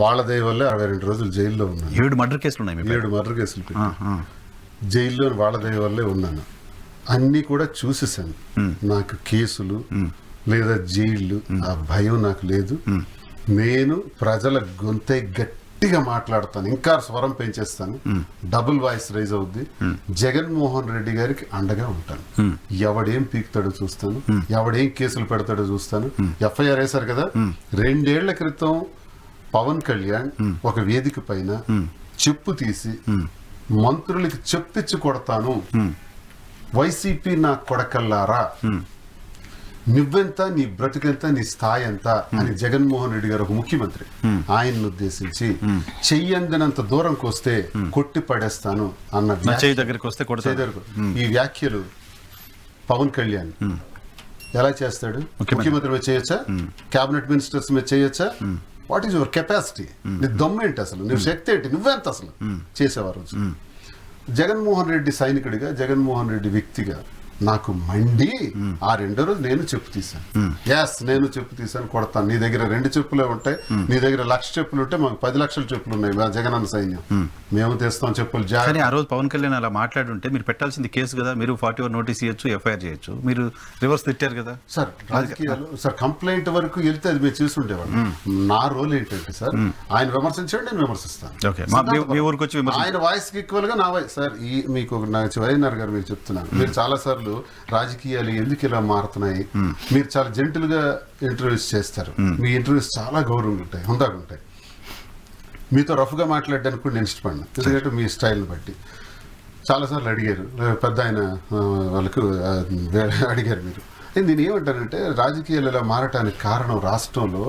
వాళ్ళ దయ వల్లే 62 రోజులు జైల్లో ఉన్నాను. 7 మర్డర్ కేసులు ఉన్నాయి. 7 మర్డర్ కేసులు పెట్టారు జైల్లో, వాళ్ళ దయ వల్లే ఉన్నాను. అన్ని కూడా చూసేసాను. నాకు కేసులు లేదా జైళ్ళు ఆ భయం నాకు లేదు. నేను ప్రజల గొంతే గట్టిగా మాట్లాడతాను, ఇంకా స్వరం పెంచేస్తాను, డబుల్ వాయిస్ రైజ్ అవుద్ది. జగన్మోహన్ రెడ్డి గారికి అండగా ఉంటాను. ఎవడేం పీకుతాడో చూస్తాను, ఎవడేం కేసులు పెడతాడో చూస్తాను. ఎఫ్ఐఆర్ వేశారు కదా, 2 ఏళ్ల క్రితం పవన్ కళ్యాణ్ ఒక వేదిక పైన చెప్పు తీసి మంత్రులకి చెప్పిచ్చి కొడతాను, వైసీపీ నా కొడకల్లారా, నువ్వెంత, నీ బ్రతుకెంత, నీ స్థాయి ఎంత అని జగన్మోహన్ రెడ్డి గారు ఒక ముఖ్యమంత్రి, ఆయన్ని ఉద్దేశించి చెయ్యందినంత దూరంకి వస్తే కొట్టి పడేస్తాను అన్న ఈ వ్యాఖ్యలు పవన్ కళ్యాణ్ ఎలా చేస్తాడు? ముఖ్యమంత్రి మీద చేయొచ్చా? కేబినెట్ మినిస్టర్స్ మీద చేయొచ్చా? What is your capacity? నీ దమ్మేంటి అసలు? నీ శక్తి ఏంటి? నువ్వెంత అసలు చేసేవారు? జగన్మోహన్ రెడ్డి సైనికుడిగా, జగన్మోహన్ రెడ్డి వ్యక్తిగా నాకు మండి ఆ 2వ రోజు నేను చెప్పు తీశాను. నేను చెప్పు తీశాను, కొడతాను. నీ దగ్గర 2 చెప్పులే ఉంటాయి, నీ దగ్గర 1,00,000 చెప్పులు ఉంటే మాకు 10 లక్షల చెప్పులు ఉన్నాయి. జగనన్న సైన్యం మేము తెస్తాం చెప్పులు. కానీ ఆ రోజు పవన్ కళ్యాణ్ అలా మాట్లాడుంటే మీరు పెట్టాల్సింది కేసు కదా, మీరు 41 నోటీస్ ఇవ్వచ్చు, ఎఫ్ఐఆర్ చేయొచ్చు, మీరు రివర్స్ తిట్టారు కదా సార్. రాజకీయాలు సార్ కంప్లైంట్ వరకు వెళ్తే అది మీరు చూసుండేవాళ్ళు. నా రోల్ ఏంటంటే సార్, ఆయన విమర్శించండి, నేను విమర్శిస్తాను. ఆయన వాయిస్ కి ఈక్వల్ గా నా వాయిస్. సార్ మీకు వైఎన్ఆర్ గారు మీరు చెప్తున్నాను, మీరు చాలా సార్లు రాజకీయాలు ఎందుకు ఇలా మారుతున్నాయి, మీరు చాలా జెంటిల్ గా ఇంటర్వ్యూస్ చేస్తారు, మీ ఇంటర్వ్యూస్ చాలా గౌరవంగా ఉంటాయి, హుందాగా ఉంటాయి. మీతో రఫ్ గా మాట్లాడడానికి కూడా నేను ఇష్టపడినా, ఎందుకంటే మీ స్టైల్ని బట్టి. చాలాసార్లు అడిగారు, పెద్ద ఆయన వాళ్ళకు అడిగారు మీరు. నేను ఏమంటానంటే, రాజకీయాలు ఇలా మారటానికి కారణం రాష్ట్రంలో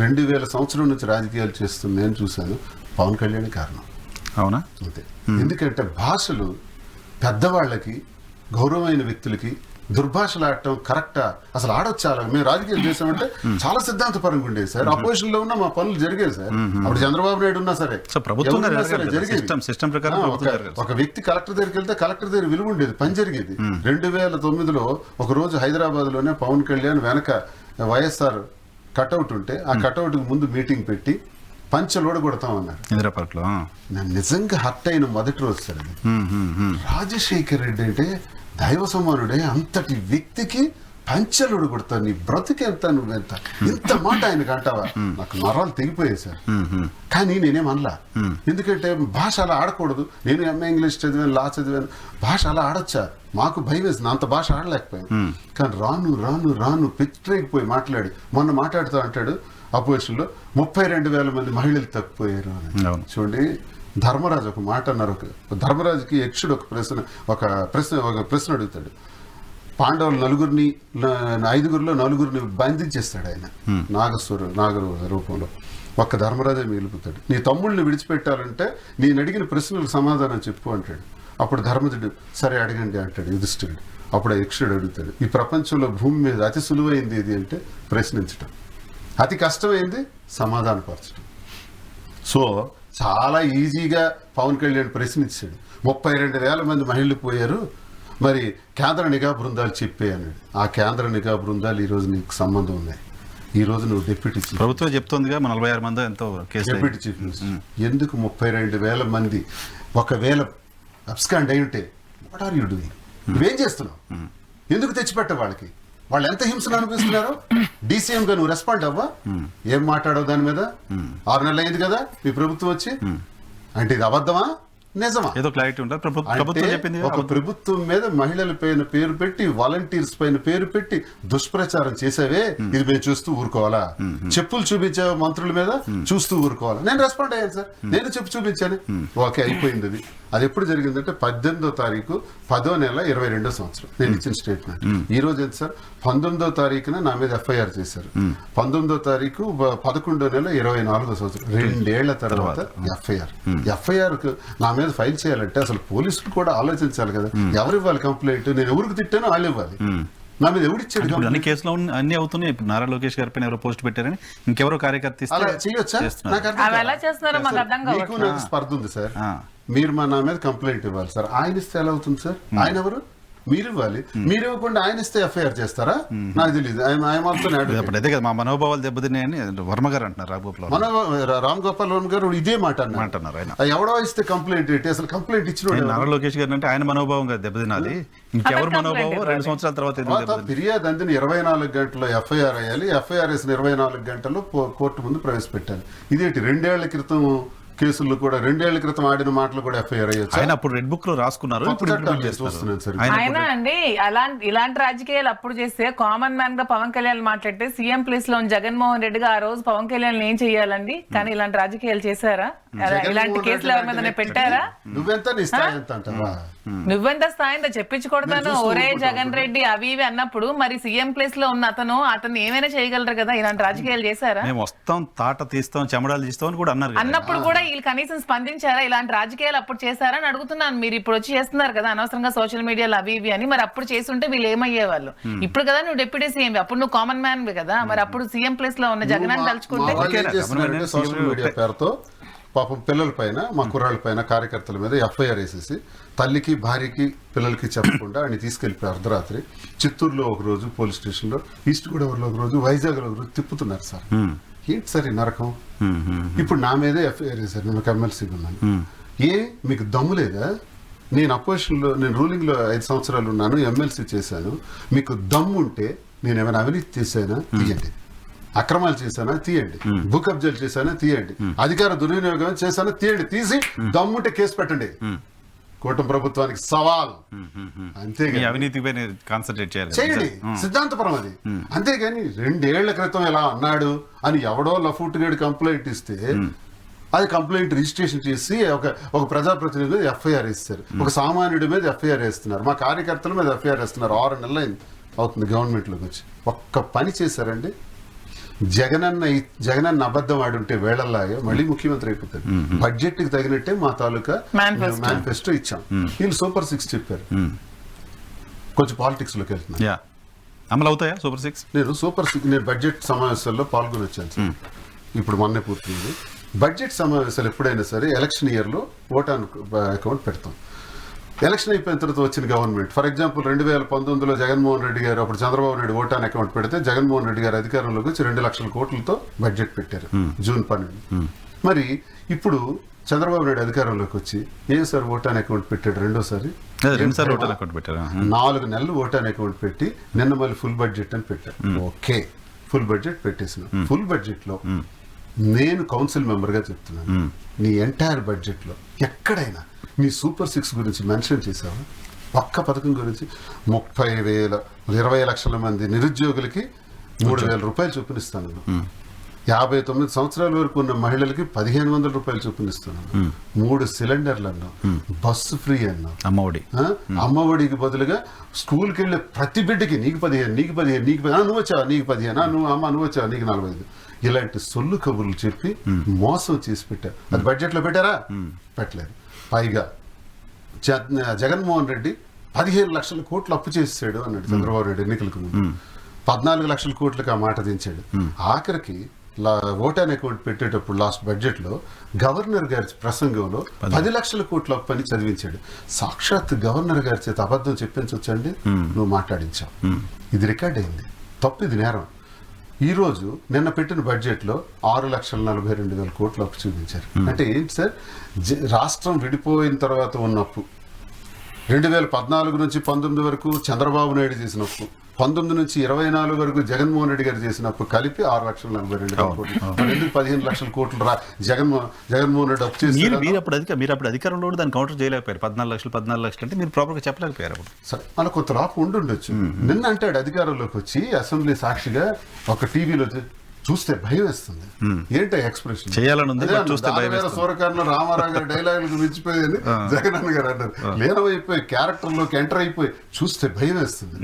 2000 సంవత్సరం నుంచి రాజకీయాలు చేస్తుంది నేను చూశాను, పవన్ కళ్యాణ్ కారణం. అవునా? అంతే. ఎందుకంటే భాషలు పెద్దవాళ్ళకి, గౌరవమైన వ్యక్తులకి దుర్భాషలు ఆడటం కరెక్టా? అసలు ఆడొచ్చా? మేము రాజకీయాలు చేసామంటే చాలా సిద్ధాంతపరంగా ఉండేది సార్. అపోజిషన్ లో ఉన్న మా పనులు జరిగేది సార్. అప్పుడు చంద్రబాబు నాయుడు ఉన్నా సరే ఒక వ్యక్తి కలెక్టర్ దగ్గరికి వెళ్తే కలెక్టర్ దగ్గర విలువ ఉండేది, పని జరిగేది. 2009లో ఒక రోజు హైదరాబాద్ లోనే పవన్ కళ్యాణ్ వెనక వైఎస్ఆర్ కటౌట్ ఉంటే ఆ కటౌట్ ముందు మీటింగ్ పెట్టి పంచలోడ కొడతామన్నారు. నేను నిజంగా హర్ట్ అయిన మొదటి రోజు సార్ అది. రాజశేఖర్ రెడ్డి అంటే దైవ సమానుడే, అంతటి వ్యక్తికి పంచలుడు కొడతా, నీ బ్రతుకెంత, నువ్వెంత, ఇంత మాట ఆయనకు అంటావా? నాకు నరాలు తెగిపోయాయి సార్. కానీ నేనేమనలా, ఎందుకంటే భాష అలా ఆడకూడదు. నేను ఎంఏ ఇంగ్లీష్ చదివాను, లా చదివాను, భాష అలా ఆడొచ్చా? మాకు భయం వేసింది, అంత భాష ఆడలేకపోయాను. కానీ రాను రాను రాను పిచ్చిపోయి మాట్లాడి మొన్న మాట్లాడుతూ అంటాడు అపోజిషన్లో 32,000 మంది మహిళలు తప్పిపోయారు అని. చూడండి, ధర్మరాజు ఒక మాట అన్నారు. ధర్మరాజుకి యక్షుడు ఒక ప్రశ్న అడుగుతాడు. పాండవులు 5గురిలో 4గురిని బంధించేస్తాడు ఆయన నాగరు రూపంలో. ఒక్క ధర్మరాజే మిగిలిపోతాడు. నీ తమ్ముళ్ళని విడిచిపెట్టాలంటే నేను అడిగిన ప్రశ్నలకు సమాధానం చెప్పు అంటాడు. అప్పుడు ధర్మజుడు సరే అడగండి అంటాడు యుధిష్ఠిరుడు. అప్పుడు యక్షుడు అడుగుతాడు, ఈ ప్రపంచంలో భూమి మీద అతి సులువైంది ఏది అంటే ప్రశ్నించటం, అతి కష్టమైంది సమాధానపరచడం. సో చాలా ఈజీగా పవన్ కళ్యాణ్ ప్రశ్నించాడు. 32,000 మంది మహిళలు పోయారు, మరి కేంద్ర నిఘా బృందాలు చెప్పే అన్నాడు. ఆ కేంద్ర నిఘా బృందాలు ఈరోజు నీకు సంబంధం ఉన్నాయి. ఈ రోజు నువ్వు డిప్యూటీ చీఫ్, ప్రభుత్వం చెప్తుందిగా 46 మంది ఎంతో డిప్యూటీ చీఫ్ మినిస్టర్. ఎందుకు 32,000 మంది ఒకవేళ అబ్స్కాండ్ అయి ఉంటే వాట్ ఆర్ యూ డూయింగ్? నువ్వేం చేస్తున్నావు? ఎందుకు తెచ్చిపెట్ట వాళ్ళకి? వాళ్ళు ఎంత హింసను అనిపిస్తున్నారు? డీసీఎం గా నువ్వు రెస్పాండ్ అవ్వా? ఏం మాట్లాడవు దాని మీద? 6 నెలలు అయింది కదా మీ ప్రభుత్వం వచ్చి. అంటే ఇది అబద్ధమా నిజమా? ఏదో క్లారిటీ ఉంటుంది. ప్రభుత్వం చెప్పింది ఒక ప్రభుత్వం మీద మహిళల పైన పేరు పెట్టి, వాలంటీర్స్ పైన పేరు పెట్టి దుష్ప్రచారం చేసావే, ఇది మేము చూస్తూ ఊరుకోవాలా? చెప్పులు చూపించే మంత్రుల మీద చూస్తూ ఊరుకోవాలా? నేను రెస్పాండ్ అయ్యాను సార్, నేను చెప్పు చూపించాను. ఓకే, అయిపోయింది. అది ఎప్పుడు జరిగిందంటే 18వ తారీఖు 10వ నెల 22వ సంవత్సరం నేను ఇచ్చిన స్టేట్మెంట్. ఈ రోజు ఎంత సార్? 19వ తారీఖున నా మీద ఎఫ్ఐఆర్ చేశారు. 19వ తారీఖు 11వ నెల 24వ సంవత్సరం, 2 ఏళ్ల తర్వాత ఎఫ్ఐఆర్ నా మీద ఫైల్ చేయాలంటే అసలు పోలీసులు కూడా ఆలోచించాలి కదా. ఎవరు ఇవ్వాలి కంప్లైంట్? నేను ఎవరికి తిట్టానో వాళ్ళు ఇవ్వాలి. నా మీద ఎవడిచ్చాడు? అన్ని కేసులు అన్ని అవుతున్నాయి. ఇప్పుడు నారా లోకేష్ గారి పైన ఎవరో పోస్ట్ పెట్టారని ఇంకెవరో కార్యకర్త అలా చేయొచ్చా? నాకు స్పర్ధ ఉంది సార్. మీరు నా మీద కంప్లైంట్ ఇవ్వాలి సార్. ఆయన ఇస్తే ఎలా అవుతుంది సార్? ఆయన ఎవరు? మీరు ఇవ్వాలి. మీరు ఇవ్వకుండా ఆయన ఇస్తే ఎఫ్ఐఆర్ చేస్తారా? నాకు తెలియదు. అదే కదా మా మనోభావాలు దెబ్బతిన్నాయని వర్మ గారు అంటున్నారు. రామ్ గోపాల్ వర్మ గారు ఇదే మాట అంటున్నారు. ఎవడో ఇస్తే కంప్లైంట్ ఏంటి? అసలు కంప్లైంట్ ఇచ్చిన నారా లోకేష్ గారు అంటే ఆయన మనోభావం దెబ్బతినాలి. ఇంకెవరు మనోభావం 2 సంవత్సరాల తర్వాత ఫిర్యాదు అందిన 24 గంటల్లో ఎఫ్ఐఆర్ అయ్యాలి. ఎఫ్ఐఆర్ వేసిన 24 గంటల్లో కోర్టు ముందు ప్రవేశపెట్టాలి. ఇదేంటి 2 ఏళ్ల క్రితం కేసుల్లో కూడా 2 ఏళ్ల క్రితం ఆడిన మాటలు కూడా ఎఫ్ఐఆర్ అయ్యొచ్చు. ఆయన అప్పుడు రెడ్ బుక్ లో రాసుకున్నారు. ఆయన అండి ఇలాంటి రాజకీయాలు అప్పుడు చేస్తే కామన్ మ్యాన్ గా పవన్ కళ్యాణ్ మాట్లాడితే సీఎం ప్లేస్ లో జగన్మోహన్ రెడ్డి గా ఆ రోజు పవన్ కళ్యాణ్ ఏం చెయ్యాలండి? కానీ ఇలాంటి రాజకీయాలు చేశారా? ఇలాంటి కేసులు ఎవరి మీద పెట్టారా? నువ్వెంత స్థాయిందో చెప్పించుకొడతాను. ఒరే జగన్ రెడ్డి అవి ఇవి అన్నప్పుడు మరి సీఎం ప్లేస్ లో ఉన్న అతను ఏమైనా చేయగలరు కదా. ఇలాంటి రాజకీయాలు చేశారా? మేము వస్తాం, తాట తీస్తాం, చెమడాలు తీస్తాం అని కూడా అన్నారు. అన్నప్పుడు కూడా వీళ్ళు కనీసం స్పందించారా? ఇలాంటి రాజకీయాలు అప్పుడు చేశారా అని అడుగుతున్నాను. మీరు ఇప్పుడు వచ్చి చేస్తున్నారు కదా అనవసరంగా సోషల్ మీడియాలో అవి ఇవి అని. మరి అప్పుడు చేస్తుంటే వీళ్ళు ఏమయ్యే వాళ్ళు? ఇప్పుడు కదా నువ్వు డిప్యూటీ సీఎం, అప్పుడు నువ్వు కామన్ మ్యాన్ కదా. మరి అప్పుడు సీఎం ప్లేస్ లో ఉన్న జగన్ అని తలుచుకుంటే సోషల్ మీడియా పేరుతో పాపం పిల్లల పైన, మా కుర్రాళ్ళ పైన, కార్యకర్తల మీద ఎఫ్ఐఆర్ వేసేసి తల్లికి, భార్యకి, పిల్లలకి చెప్పకుండా ఆయన తీసుకెళ్లిపోయి అర్ధరాత్రి చిత్తూరులో ఒక రోజు పోలీస్ స్టేషన్ లో, ఈస్ట్ గోదావరిలో ఒక రోజు, వైజాగ్ లో ఒక రోజు తిప్పుతున్నారు సార్. ఏంటి సార్ ఈ నరకం? ఇప్పుడు నా మీదే ఎఫ్ఐఆర్ వేశారు. నేను ఎమ్మెల్సీగా ఉన్నాను. మీకు దమ్ము లేదా? నేను అపోజిషన్ లో, నేను రూలింగ్ లో 5 సంవత్సరాలు ఉన్నాను, ఎమ్మెల్సీ చేశాను. మీకు దమ్ము ఉంటే నేను ఏమైనా అవినీతి చేశానా? తీయండి. అక్రమాలు చేశానా? తీయండి. భూ కబ్జాలు చేశానా? తీయండి. అధికార దుర్వినియోగం చేశానా? తీయండి. తీసి దమ్ముంటే కేసు పెట్టండి. కూటమి ప్రభుత్వానికి సవాల్. అంతేగాని అవినీతిపై కాన్సన్ట్రేట్ చేయండి. సిద్ధాంతపరం అది. అంతేగాని 2 ఏళ్ల క్రితం ఎలా అన్నాడు అని ఎవడో లఫూట్గాడి కంప్లైంట్ ఇస్తే అది కంప్లైంట్ రిజిస్ట్రేషన్ చేసి ఒక ప్రజాప్రతినిధి మీద ఎఫ్ఐఆర్ వేస్తారు. ఒక సామాన్యుడి మీద ఎఫ్ఐఆర్ వేస్తున్నారు. మా కార్యకర్తల మీద ఎఫ్ఐఆర్ వేస్తున్నారు. 6 నెలలు అవుతుంది గవర్నమెంట్లోకి వచ్చి. ఒక్క పని చేశారండి. జగనన్న అబద్ధం ఆడుంటే వేళల్లాగా మళ్ళీ ముఖ్యమంత్రి అయిపోతారు. బడ్జెట్ కి తగినట్టే మా తాలూకా మేనిఫెస్టో ఇచ్చాం. వీళ్ళు సూపర్ 6 చెప్పారు. కొంచెం పాలిటిక్స్ లోకి వెళ్తున్నారు. అమలు అవుతాయా సూపర్ 6? నేను బడ్జెట్ సమావేశాల్లో పాల్గొని వచ్చాను సార్. ఇప్పుడు మొన్నే పూర్తయింది. బడ్జెట్ సమావేశాలు ఎప్పుడైనా సరే ఎలక్షన్ ఇయర్ లో ఓటాన్ అకౌంట్ పెడతాం. ఎలక్షన్ అయిపోయిన తర్వాత వచ్చిన గవర్నమెంట్, ఫర్ ఎగ్జాంపుల్ 2019లో జగన్మోహన్ రెడ్డి గారు, అప్పుడు చంద్రబాబు నాయుడు ఓటాన్ అకౌంట్ పెడితే జగన్మోహన్ రెడ్డి గారు అధికారంలోకి వచ్చి 2 లక్షల కోట్లతో బడ్జెట్ పెట్టారు జూన్ 12. మరి ఇప్పుడు చంద్రబాబు నాయుడు అధికారంలోకి వచ్చి ఏం సార్ ఓటాన్ అకౌంట్ పెట్టాడు రెండోసారి, 4 నెలలు ఓటాన్ అకౌంట్ పెట్టి నిన్న మళ్ళీ ఫుల్ బడ్జెట్ అని పెట్టాడు. ఓకే, ఫుల్ బడ్జెట్ పెట్టేసిన. ఫుల్ బడ్జెట్ లో నేను కౌన్సిల్ మెంబర్ గా చెప్తున్నాను, నీ ఎంటైర్ బడ్జెట్ లో ఎక్కడైనా నీ సూపర్ 6 గురించి మెన్షన్ చేసావా? ఒక్క పథకం గురించి 20 లక్షల మంది నిరుద్యోగులకి 3,000 రూపాయలు చూపిస్తాను. 59 సంవత్సరాల వరకు ఉన్న మహిళలకి 1,500 రూపాయలు చూపిస్తున్నాను. 3 సిలిండర్లు అన్నాం, బస్సు ఫ్రీ అన్నాం, అమ్మఒడికి బదులుగా స్కూల్కి వెళ్ళే ప్రతి బిడ్డకి నీకు 15 నువ్వు వచ్చావా నీకు 15, నువ్వు వచ్చావా నీకు 45, ఇలాంటి సొల్లు కబుర్లు చెప్పి మోసం చేసి పెట్టారు. అది బడ్జెట్ లో పెట్టారా? పెట్టలేదు. పైగా జగన్మోహన్ రెడ్డి 15 లక్షల కోట్లు అప్పు చేసాడు అన్నాడు చంద్రబాబు నాయుడు ఎన్నికలకు ముందు. 14 లక్షల కోట్లకు ఆ మాట దించాడు. ఆఖరికి ఓటాన్ అకౌంట్ పెట్టేటప్పుడు లాస్ట్ బడ్జెట్ లో గవర్నర్ గారి ప్రసంగంలో 10 లక్షల కోట్ల అప్పు అని చదివించాడు. సాక్షాత్ గవర్నర్ గారి చేత అబద్ధం చెప్పించొచ్చండి, నువ్వు మాట్లాడించావు. ఇది రికార్డ్ అయింది, తప్పు, ఇది నేరం. ఈ రోజు నిన్న పెట్టిన బడ్జెట్ లో 6,42,000 కోట్లు అప్పు చూపించారు. అంటే ఏంటి సార్, రాష్ట్రం విడిపోయిన తర్వాత ఉన్న అప్పు 2014 నుంచి 19 వరకు చంద్రబాబు నాయుడు చేసిన అప్పు, 19 నుంచి 24 వరకు జగన్మోహన్ రెడ్డి గారు చేసిన అప్పు కలిపి 6,42,000 కోట్లు. ఎందుకు 15 లక్షల కోట్లు జగన్మోహన్ రెడ్డి అప్పు చేసి మీరు అప్పుడు అధికారంలో దాన్ని కౌంటర్ చేయలేకపోయారు. 14 లక్షలు అంటే మీరు ప్రాపర్ గా చెప్పలేకపోయారు అప్పుడు. సరే, మన కొంత రాపు ఉండుండొచ్చు. నిన్న అంటాడు అధికారంలోకి వచ్చి అసెంబ్లీ సాక్షిగా ఒక టీవీలో చూస్తే భయం వేస్తుంది. ఏంటో ఎక్స్ప్రెషన్ సూరకారులు రామారావు గారి డైలాగులకు మించిపోయింది జగన్ అన్న గారు అన్నారు. లీనమైపోయి క్యారెక్టర్ లోకి ఎంటర్ అయిపోయి చూస్తే భయం వేస్తుంది.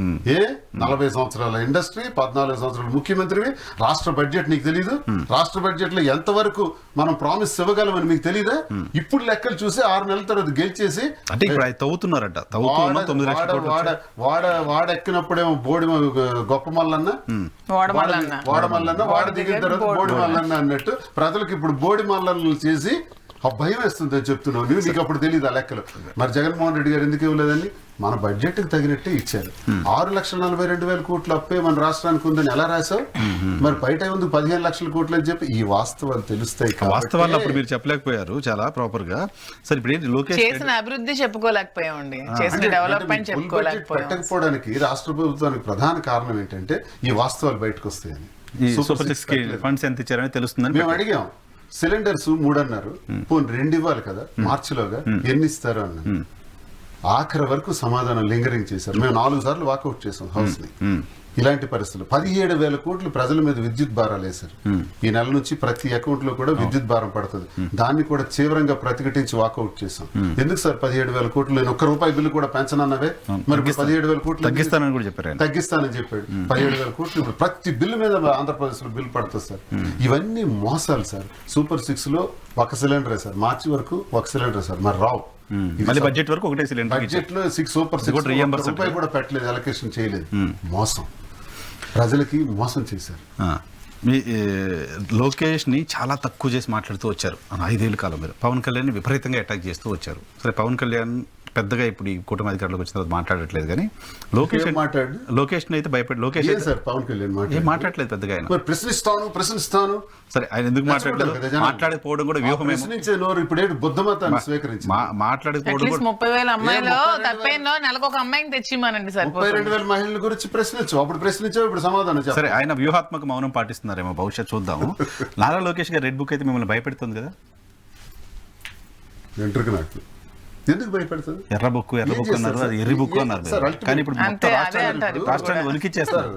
40 సంవత్సరాల ఇండస్ట్రీ, 14 సంవత్సరాల ముఖ్యమంత్రివి, రాష్ట్ర బడ్జెట్ నీకు తెలీదు? రాష్ట్ర బడ్జెట్ లో ఎంతవరకు మనం ప్రామిస్ ఇవ్వగలమని మీకు తెలీదా? ఇప్పుడు లెక్కలు చూసి 6 నెలల తర్వాత గెలిచేసి వాడెక్కినప్పుడేమో బోడి గొప్ప మల్లన్న, వాడమల్లన్న, వాడ దిగిన తర్వాత బోడి మల్లన్న అన్నట్టు ప్రజలకు ఇప్పుడు బోడి మల్లన్నలు చేసి భయం వేస్తుందని చెప్తున్నావు. నీకు అప్పుడు తెలియదు ఆ లెక్కలు. మరి జగన్మోహన్ రెడ్డి గారు ఎందుకు ఇవ్వలేదని మన బడ్జెట్ కి తగినట్టే ఇచ్చారు. 6,42,000 కోట్లు అప్పే మన రాష్ట్రానికి ఉందని ఎలా రాశావు? మరి బయట ఉంది 15 లక్షల కోట్లు అని చెప్పి ఈ వాస్తవాలు తెలుస్తాయి. వాస్తవాలు అప్పుడు మీరు చెప్పలేకపోయారు చాలా ప్రాపర్ గా. సరే, ఇప్పుడు లోకేష్ చేసిన అభివృద్ధి చెప్పుకోలేకపోయామండి, చేసిన డెవలప్మెంట్ పెట్టకపోవడానికి రాష్ట్ర ప్రభుత్వానికి ప్రధాన కారణం ఏంటంటే ఈ వాస్తవాలు బయటకు వస్తాయని. ఫండ్స్ ఎంత ఇచ్చారని తెలుస్తుందని మేము అడిగాం. సిలిండర్స్ 3 అన్నారు, పోనీ 2 ఇవ్వాలి కదా మార్చిలోగా, ఎన్ని ఇస్తారు అన్నారు. ఆఖరి వరకు సమాధానం లింగరింగ్ చేశారు. మేము 4 సార్లు వాకౌట్ చేసాం హౌస్ ని. ఇలాంటి పరిస్థితులు 17,000 కోట్లు ప్రజల మీద విద్యుత్ భారాలు వేశారు. ఈ నెల నుంచి ప్రతి అకౌంట్ లో కూడా విద్యుత్ భారం పడుతుంది. దాన్ని కూడా తీవ్రంగా ప్రతిఘటించి వాకౌట్ చేశాం. ఎందుకు సార్ 17,000 కోట్లు నేను ₹1 బిల్లు కూడా పెంచనన్నవే? మరి 17,000 కోట్లు తగ్గిస్తానని కూడా చెప్పారు. తగ్గిస్తానని చెప్పాడు. 17,000 కోట్లు ఇప్పుడు ప్రతి బిల్లు మీద ఆంధ్రప్రదేశ్ లో బిల్లు పడుతుంది సార్. ఇవన్నీ మోసాలు సార్. సూపర్ 6 లో 1 సిలిండరే సార్, మార్చి వరకు 1 సిలిండర్ సార్. మరి రావు. బడ్జెట్ వరకు ఒకటే సిలిండర్. బడ్జెట్ లో సూపర్ 6 రూపాయి కూడా పెట్టలేదు, అలొకేషన్ చేయలేదు. మోసం, ప్రజలకి మోసం చేశారు. లోకేష్ ని చాలా తక్కువ చేసి మాట్లాడుతూ వచ్చారు 5 ఏళ్ల కాలం మీద. పవన్ కళ్యాణ్ ని విపరీతంగా అటాక్ చేస్తూ వచ్చారు. సరే, పవన్ కళ్యాణ్ పెద్దగా ఇప్పుడు ఈ కూటమి అధికారులకు వచ్చిన తర్వాత మాట్లాడట్లేదు, కానీ లోకేష్ అయితే భయపడి లోకేష్ పవన్ కళ్యాణ్ మాట్లాడలేదు పెద్దగా. ఆయన ప్రశ్నిస్తాను సరే, ఆయన ఎందుకు మాట్లాడలేదు? మాట్లాడకపోవడం కూడా వ్యూహం. మాట్లాడకపోవడం 30,000 అమ్మాయిలు తప్పేనో నెలకు ఒక అమ్మాయిని తెచ్చిమానండి సార్. 32,000 మహిళల గురించి ప్రశ్నించావు, అప్పుడు ప్రశ్నించావు, ఇప్పుడు సమాధానం. సరే, ఆయన వ్యూహాత్మక మౌనం పాటిస్తున్నారేమో భవిష్యత్ చూద్దాము. నారా లోకేష్ గారు రెడ్ బుక్ అయితే మిమ్మల్ని భయపెడుతుంది కదా? ఎందుకు భయపెడుతుంది? ఎర్ర బుక్ అన్నారు, అది ఎర్రి బుక్ అన్నారు. కానీ ఇప్పుడు రాష్ట్రాన్ని వణికిచ్చేస్తారు.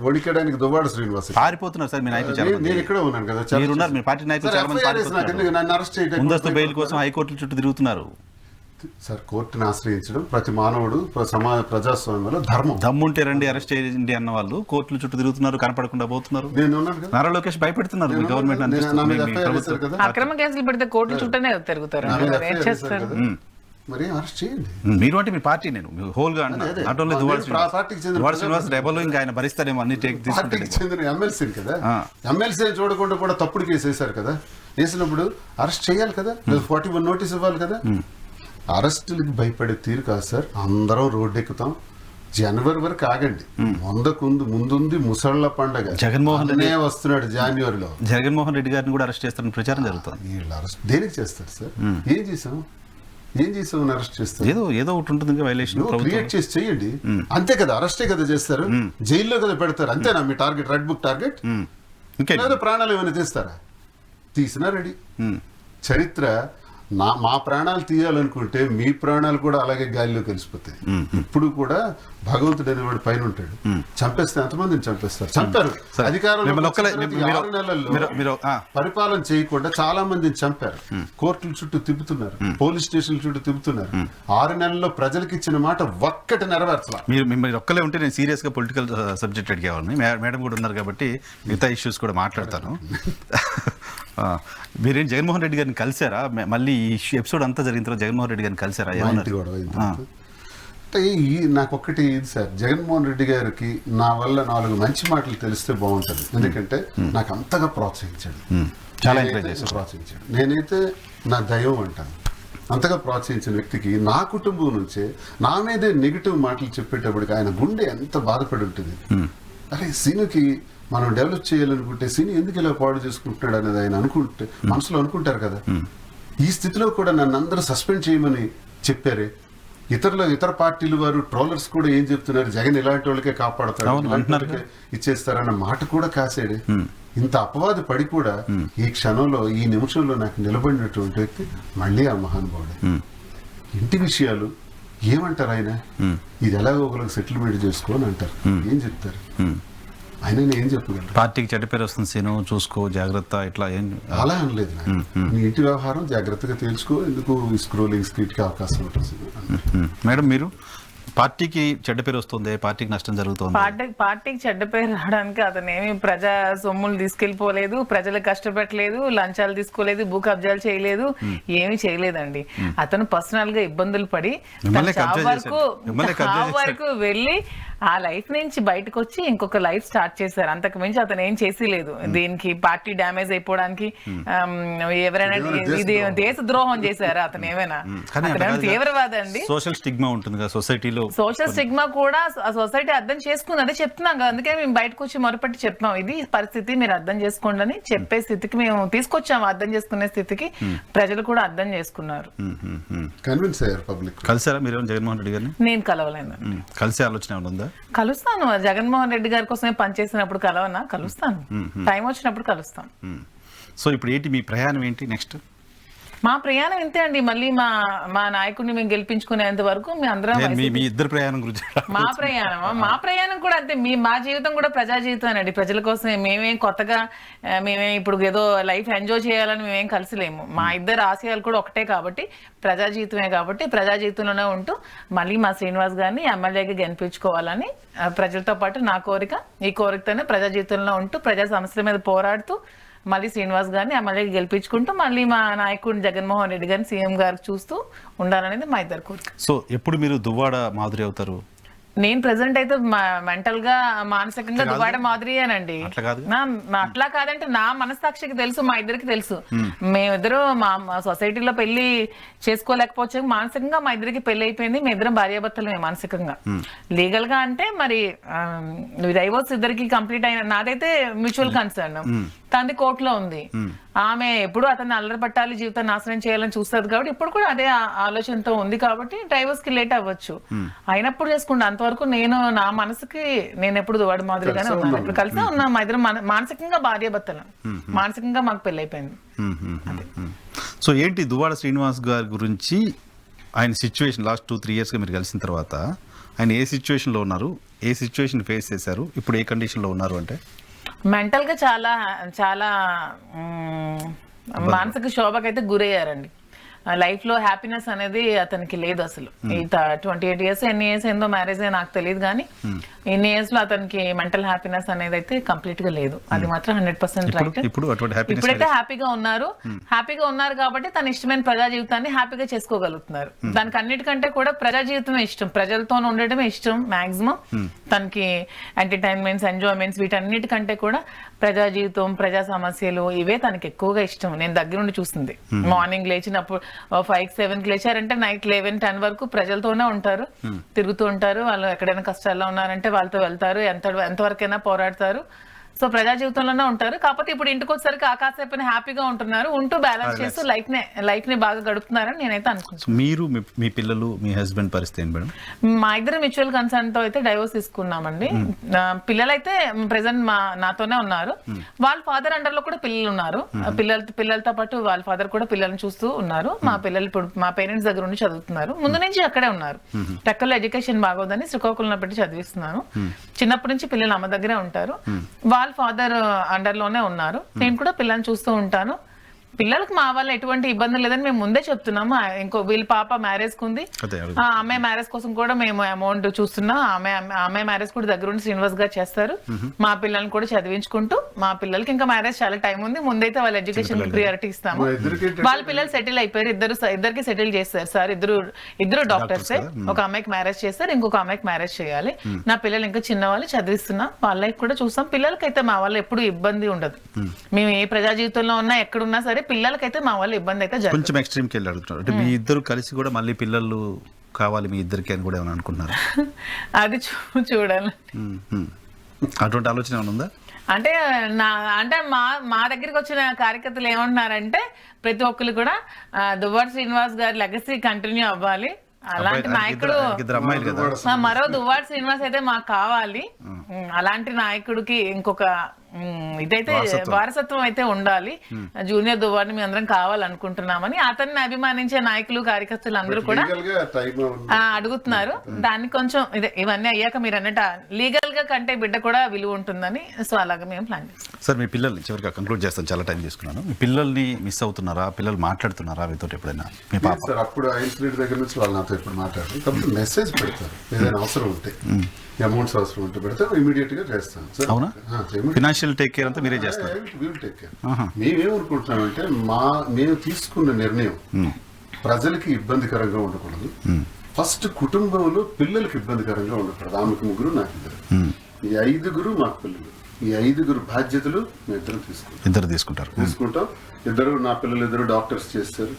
వణికడానికి దువ్వాడ శ్రీనివాస్ పారిపోతున్నారు సార్. మీ నాయకులు నేను ఇక్కడ ఉన్నాను కదా, మీరున్నారు, మీ పార్టీ నాయకులు చాలా మంది పారిపోతున్నారు. ముందస్తు బెయిల్ కోసం హైకోర్టుల చుట్టూ తిరుగుతున్నారు సార్. కోర్టుని ఆశ్రయించడం ప్రతి మానవుడు ప్రజాస్వామ్యంలో ధర్మం. దమ్ముంటే రండి అరెస్ట్ చేయండి అన్న వాళ్ళు కోర్టుల చుట్టూ తిరుగుతున్నారు, కనపడకుండా పోతున్నారు. నారా లోకేష్ భయపెడుతున్నారు గవర్నమెంట్. అక్రమ కేసులు పెడితే కోర్టుల చుట్టూనే తిరుగుతారు. మరి అరెస్ట్ చేయండి. మీరు అంటే మీ పార్టీ, నేను హోల్ గా నాట్ ఓన్లీ శ్రీనివాస్ రెబల్ ఇంకా ఆయన భరిస్తారేమో అన్ని పార్టీకి చెందిన ఎమ్మెల్సీని కదా, ఎమ్మెల్సీ చూడకుండా కూడా తప్పుడు కేసు వేశారు కదా. వేసినప్పుడు అరెస్ట్ చేయాలి కదా, 41 నోటీస్ ఇవ్వాలి కదా. అరెస్టులకి భయపడే తీరు కాదు సార్. అందరం రోడ్డు ఎక్కుతాం, జనవరి వరకు ఆగండి. ముందుంది ముసళ్ళ పండగ. జగన్మోహన్ రెడ్డి వస్తున్నాడు జనవరిలో. జగన్మోహన్ రెడ్డి గారిని కూడా అరెస్ట్ చేస్తారని ప్రచారం జరుగుతుంది. వీళ్ళు అరెస్ట్ దేనికి చేస్తారు సార్? ఏం చేసాం అరెస్ట్ చేస్తారు? ఏదో ఒకటి ఉంటుంది వైలేషన్ క్రియేట్ చేసి చెయ్యండి, అంతే కదా. అరెస్టే కదా చేస్తారు, జైల్లో కదా పెడతారు. అంతేనా మీ టార్గెట్? Red book target? లేదా ప్రాణాలు ఏమైనా తీస్తారా? తీసినా రెడీ. చరిత్ర మా ప్రాణాలు తీయాలనుకుంటే మీ ప్రాణాలు కూడా అలాగే గాలిలో కలిసిపోతాయి. ఇప్పుడు కూడా భగవంతుడు అనేవాడు పైన ఉంటాడు. చంపేస్తే ఎంతమందిని చంపేస్తారు? చంపారు. అధికారంలో 6 నెలల్లో పరిపాలన చేయకుండా చాలా మందిని చంపారు. కోర్టుల చుట్టూ తిప్పుతున్నారు, పోలీస్ స్టేషన్ల చుట్టూ తిప్పుతున్నారు. 6 నెలల్లో ప్రజలకు ఇచ్చిన మాట ఒక్కటి నెరవేర్చాల. మీరు ఒక్కలే ఉంటే నేను సీరియస్ గా పొలిటికల్ సబ్జెక్ట్ అడిగేవాడిని. మేడం కూడా ఉన్నారు కాబట్టి మిగతా ఇష్యూస్ కూడా మాట్లాడతాను. మీరేం జగన్మోహన్ రెడ్డి గారిని కలిసారా? మళ్ళీ ఈ ఎపిసోడ్ అంతా జరిగిన తర్వాత జగన్మోహన్ రెడ్డి గారిని కలిసారా? అంటే నాకు ఒక్కటి ఇది సార్, జగన్మోహన్ రెడ్డి గారికి నా వల్ల 4 మంచి మాటలు తెలిస్తే బాగుంటది. ఎందుకంటే నాకు అంతగా ప్రోత్సహించాడు, చాలా ప్రోత్సహించాడు. నేనైతే నా దైవం అంటాను. అంతగా ప్రోత్సహించిన వ్యక్తికి నా కుటుంబం నుంచే నా మీదే నెగిటివ్ మాటలు చెప్పేటప్పటికి ఆయన గుండె ఎంత బాధపడి ఉంటుంది. అరే సీనుకి మనం డెవలప్ చేయాలనుకుంటే సీని ఎందుకు ఇలా పాడు చేసుకుంటున్నాడు అనేది ఆయన అనుకుంటే మనసులో అనుకుంటారు కదా. ఈ స్థితిలో కూడా నన్ను అందరూ సస్పెండ్ చేయమని చెప్పారే. ఇతర పార్టీలు వారు ట్రోలర్స్ కూడా ఏం చెప్తున్నారు? జగన్ ఇలాంటి వాళ్ళకే కాపాడతాడు, ఇచ్చేస్తారన్న మాట కూడా కాసాడే. ఇంత అపవాదు పడి కూడా ఈ క్షణంలో ఈ నిమిషంలో నాకు నిలబడినటువంటి వ్యక్తి మళ్ళీ ఆ మహానుభావుడు. ఇంటి విషయాలు ఏమంటారు ఆయన? ఇది ఎలాగో ఒకరికి సెటిల్మెంట్ చేసుకో అని అంటారు. ఏం చెప్తారు ఆయన? ఏం చెప్పగలరు? పార్టీకి చెడ్డ పేరు వస్తుంది సీను, చూసుకో జాగ్రత్త, ఇట్లా ఏం అలా అనలేదు. నీ ఇంటి వ్యవహారం జాగ్రత్తగా తెలుసుకో, ఎందుకు స్క్రోలింగ్ స్క్రీట్ కి అవకాశం ఉంటుంది. మేడం, మీరు పార్టీకి చెడ్డ పేరు వస్తుంది, పార్టీకి నష్టం జరుగుతుంది. పార్టీకి చెడ్డ పేరు రావడానికి అతను ఏమి ప్రజా సొమ్ములు తీసుకెళ్లిపోలేదు, ప్రజలకు కష్టపెట్టలేదు, లంచాలు తీసుకోలేదు, భూ కబ్జాలు చేయలేదు, ఏమి చేయలేదండి. అతను పర్సనల్ గా ఇబ్బందులు పడి వరకు వెళ్ళి ఆ లైఫ్ నుంచి బయటకు వచ్చి ఇంకొక లైఫ్ స్టార్ట్ చేశారు. అంతకు మించి అతను ఏం చేసి లేదు. దీనికి పార్టీ డ్యామేజ్ అయిపోవడానికి ఎవరైనా ఇది దేశ ద్రోహం చేశారు అతను ఏమైనా? తీవ్రవాద అండి. సోషల్ స్టిగ్మా ఉంటుంది సొసైటీలో. సోషల్ స్టిగ్మా కూడా సొసైటీ అర్థం చేసుకుంది. అదే చెప్తున్నాం కదా, అందుకే మేము బయటకు వచ్చి మొరపెట్టి చెప్తున్నాం, ఇది పరిస్థితి, మీరు అర్థం చేసుకోండి అని చెప్పే స్థితికి మేము తీసుకొచ్చాము. అర్థం చేసుకునే స్థితికి ప్రజలు కూడా అర్థం చేసుకున్నారు. కలిసారా మీరు జగన్మోహన్ రెడ్డి గారిని? నేను కలవలేను. కలిసే ఆలోచన ఏమైనా ఉందా? కలుస్తాను. జగన్మోహన్ రెడ్డి గారి కోసమే పనిచేసినప్పుడు కలుస్తాను, టైం వచ్చినప్పుడు కలుస్తాను. సో ఇప్పుడు ఏంటి మీ ప్రయాణం ఏంటి నెక్స్ట్? మా ప్రయాణం ఇంతే అండి. మళ్ళీ మా నాయకుడిని మేము గెలిపించుకునేంత వరకు మీ అందరం మీ ఇద్దరు ప్రయాణం గురించి. మా ప్రయాణం కూడా అంతే. మా జీవితం కూడా ప్రజా జీవితం అండి. ప్రజల కోసమే. మేమేం కొత్తగా ఇప్పుడు ఏదో లైఫ్ ఎంజాయ్ చేయాలని మేమేం కలిసిలేము. మా ఇద్దరు ఆశయాలు కూడా ఒకటే కాబట్టి, ప్రజా జీవితమే కాబట్టి ప్రజా జీవితంలోనే ఉంటూ మళ్ళీ మా శ్రీనివాస్ గారిని ఎమ్మెల్యేగా గెలిపించుకోవాలని ప్రజలతో పాటు నా కోరిక. ఈ కోరికతోనే ప్రజా జీవితంలో ఉంటూ ప్రజా సమస్యల మీద పోరాడుతూ మళ్ళీ శ్రీనివాస్ గారిని ఎమ్మెల్యేకి గెలిపించుకుంటూ మళ్ళీ మా నాయకుడిని జగన్మోహన్ రెడ్డి గారిని సీఎం గారికి చూస్తూ ఉండాలనేది మా ఇద్దరు కోరిక. సో ఎప్పుడు మీరు దువ్వాడ మాధురి అవుతారు? నేను ప్రెసెంట్ అయితే మెంటల్ గా మానసికంగా దువ్వాడ మాదిరియేనండి. అట్లా కాదంటే నా మనస్సాక్షికి తెలుసు, మా ఇద్దరికి తెలుసు. మేమిద్దరు మా సొసైటీలో పెళ్లి చేసుకోలేకపోవచ్చు, మానసికంగా మా ఇద్దరికి పెళ్లి అయిపోయింది. మీ ఇద్దరం భార్యాభర్తలు మానసికంగా. లీగల్ గా అంటే మరి డైవోర్స్ ఇద్దరికి కంప్లీట్ అయిన, నాదైతే మ్యూచువల్ కన్సర్న్, తనది కోర్టులో ఉంది. ఆమె ఎప్పుడు అతన్ని అల్లరి పట్టాలి, జీవితాన్ని నాశనం చేయాలని చూస్తుంది కాబట్టి ఇప్పుడు కూడా అదే ఆలోచనతో ఉంది కాబట్టి డైవోర్స్ కి లేట్ అవ్వచ్చు. అయినప్పుడు చేసుకుంటా. అంతవరకు నేను నా మనసుకి నేను ఎప్పుడు దువ్వాడ మాదిరిగానే ఉన్నాను. ఇప్పుడు కలిసే ఉన్నాం మా ఇద్దరు. మానసికంగా భార్యాభర్తలు, మానసికంగా మాకు పెళ్లి అయిపోయింది. సో ఏంటి దువ్వాడ శ్రీనివాస్ గారి గురించి, ఆయన సిచ్యువేషన్ లాస్ట్ 2-3 years గా మీరు కలిసిన తర్వాత ఆయన ఏ సిచ్యువేషన్ లో ఉన్నారు, ఏ సిచ్యువేషన్ ఫేస్ చేశారు, ఇప్పుడు ఏ కండిషన్ లో ఉన్నారు? అంటే మెంటల్ గా చాలా చాలా మానసిక శోభకైతే గురయ్యారండి. లైఫ్ లో హ్యాపీనెస్ అనేది అతనికి లేదు అసలు. 28 years ఎన్ని ఇయర్స్ ఏందో మ్యారేజ్ నాకు తెలియదు కానీ ఇన్ని ఇయర్స్ లో అతనికి మెంటల్ హ్యాపీనెస్ అనేది అయితే కంప్లీట్ గా లేదు. అది మాత్రం 100% రైట్. ఇప్పుడైతే హ్యాపీగా ఉన్నారు కాబట్టి తన ఇష్టమైన ప్రజా జీవితాన్ని హ్యాపీగా చేసుకోగలుగుతున్నారు. దానికి అన్నిటికంటే కూడా ప్రజా జీవితమే ఇష్టం, ప్రజలతో ఉండటమే ఇష్టం మాక్సిమం. తనకి ఎంటర్టైన్మెంట్స్, ఎంజాయ్మెంట్స్ వీటన్నిటికంటే కూడా ప్రజా జీవితం, ప్రజా సమస్యలు ఇవే తనకి ఎక్కువగా ఇష్టం. నేను దగ్గరుండి చూస్తుంది. మార్నింగ్ లేచినప్పుడు 5-7కి లేచారంటే నైట్ 11-10 వరకు ప్రజలతోనే ఉంటారు, తిరుగుతూ ఉంటారు. వాళ్ళు ఎక్కడైనా కష్టాల్లో ఉన్నారంటే వాళ్ళతో వెళ్తారు, ఎంతవరకైనా పోరాడతారు. సో ప్రజా జీవితంలోనే ఉంటారు. కాకపోతే ఇప్పుడు ఇంటికి వచ్చేసరికి ఆకాశపైన హ్యాపీగా ఉంటున్నారు, ఉంటూ బ్యాలెన్స్ చేస్తూ లైఫ్ ని బాగా గడుపుతున్నారని నేనైతే అనుకుంటున్నాను. మీరు మీ పిల్లలు, మీ హస్బెండ్ పరిస్థితి ఏంటి మేడం? మా ఇద్దరు మ్యూచువల్ కన్సర్న్ తో అయితే డైవోర్స్ తీసుకున్నామండి. పిల్లలైతే ప్రెసెంట్ నాతోనే ఉన్నారు. వాళ్ళ ఫాదర్ అండర్ లో కూడా పిల్లలు ఉన్నారు. పిల్లలతో పాటు వాళ్ళ ఫాదర్ కూడా పిల్లల్ని చూస్తూ ఉన్నారు. మా పిల్లలు ఇప్పుడు మా పేరెంట్స్ దగ్గర ఉండి చదువుతున్నారు. ముందు నుంచి అక్కడే ఉన్నారు. టెక్కల్లో ఎడ్యుకేషన్ బాగోదని శ్రీకాకుళంలో పెట్టి చదివిస్తున్నాను. చిన్నప్పటి నుంచి పిల్లలు అమ్మ దగ్గరే ఉంటారు. వాళ్ళ ఫాదర్ అండర్ లోనే ఉన్నారు. నేను కూడా పిల్లల్ని చూస్తూ ఉంటాను. పిల్లలకు మా వల్ల ఎటువంటి ఇబ్బంది లేదని మేము ముందే చెప్తున్నాము. ఇంకో వీళ్ళ పాప మ్యారేజ్ కుంది, అమ్మాయి మ్యారేజ్ కోసం కూడా మేము అమౌంట్ చూస్తున్నాం. అమ్మాయి మ్యారేజ్ కూడా దగ్గరుండి శ్రీనివాస్ గారు చేస్తారు. మా పిల్లల్ని కూడా చదివించుకుంటూ, మా పిల్లలకి ఇంకా మ్యారేజ్ చాలా టైం ఉంది. ముందైతే వాళ్ళ ఎడ్యుకేషన్ ప్రియారిటీ ఇస్తాము. వాళ్ళ పిల్లలు సెటిల్ అయిపోయారు. ఇద్దరికి సెటిల్ చేస్తారు సార్. ఇద్దరు డాక్టర్సే. ఒక అమ్మాయికి మ్యారేజ్ చేస్తారు, ఇంకొక అమ్మాయికి మ్యారేజ్ చేయాలి. నా పిల్లలు ఇంకా చిన్నవాళ్ళు, చదివిస్తున్నా. వాళ్ళకి కూడా చూస్తాం. పిల్లలకైతే మా వల్ల ఎప్పుడు ఇబ్బంది ఉండదు. మేము ఏ ప్రజా జీవితంలో ఉన్నా, ఎక్కడున్నా సరే పిల్లలకైతే మా వల్ల ఇబ్బంది అయితే జరగదు. కొంచెం ఎక్స్ట్రీమ్కి వెళ్ళి అడుగుతున్నారు అంటే మీ ఇద్దరు కలిసి కూడా మళ్ళీ పిల్లలు కావాలి మీ ఇద్దరికి అని కూడా ఏమైనా అనుకుంటున్నారు? అది చూడాలి. అటువంటి ఆలోచన ఏమైనా ఉందా? అంటే మా దగ్గరికి వచ్చిన కార్యకర్తలు ఏమంటున్నారంటే ప్రతి ఒక్కరు కూడా దువ్వాడ శ్రీనివాస్ గారి లెగసీ కంటిన్యూ అవ్వాలి. అలాంటి నాయకుడు మరో దువ్వాడ శ్రీనివాస్ అయితే మాకు కావాలి. అలాంటి నాయకుడికి ఇంకొక ఇదైతే వారసత్వం అయితే ఉండాలి. జూనియర్ దువ్వాడిని మేము అందరం కావాలనుకుంటున్నామని అతన్ని అభిమానించే నాయకులు, కార్యకర్తలు అందరూ కూడా అడుగుతున్నారు. దాన్ని కొంచెం ఇవన్నీ అయ్యాక మీరు అన్నట్టు లీగల్ గా కంటే బిడ్డ కూడా విలువ ఉంటుందని, సో అలాగా మేము ప్లాన్ చేస్తాం. సార్ మీ పిల్లల్ని చివరిగా కంక్లూడ్ చేస్తాను, చాలా టైం తీసుకున్నాను. మీ పిల్లల్ని మిస్ అవుతున్నారా? పిల్లలు మాట్లాడుతున్నారా మీతో ఎప్పుడైనా? మీ పాప సార్ అప్పుడు ఐన్స్టీన్ దగ్గర నుంచి వాళ్ళు నాతో ఇప్పుడు మాట్లాడారు. కాబట్టి మెసేజ్ పెడతారు, ఏదైనా అవసరం ఉంటే, అమౌంట్స్ అవసరం ఉంటే పెడితే ఇమీడియట్ గా చేస్తాను. అవునా? ఫైనాన్షియల్ టేక్ కేర్ అంతా మీరే చేస్తారు? మేమేమనుకుంటున్నామంటే మేము తీసుకున్న నిర్ణయం ప్రజలకి ఇబ్బందికరంగా ఉండకూడదు. ఫస్ట్ కుటుంబంలో పిల్లలకి ఇబ్బందికరంగా ఉండకూడదు. ఆమెకు 3, నాకు 2. ఈ 5 మాకు పిల్లలు. ఈ 5 బాధ్యతలు మేము తీసుకుంటాం. నా పిల్లలు 2 డాక్టర్స్ చేస్తారు,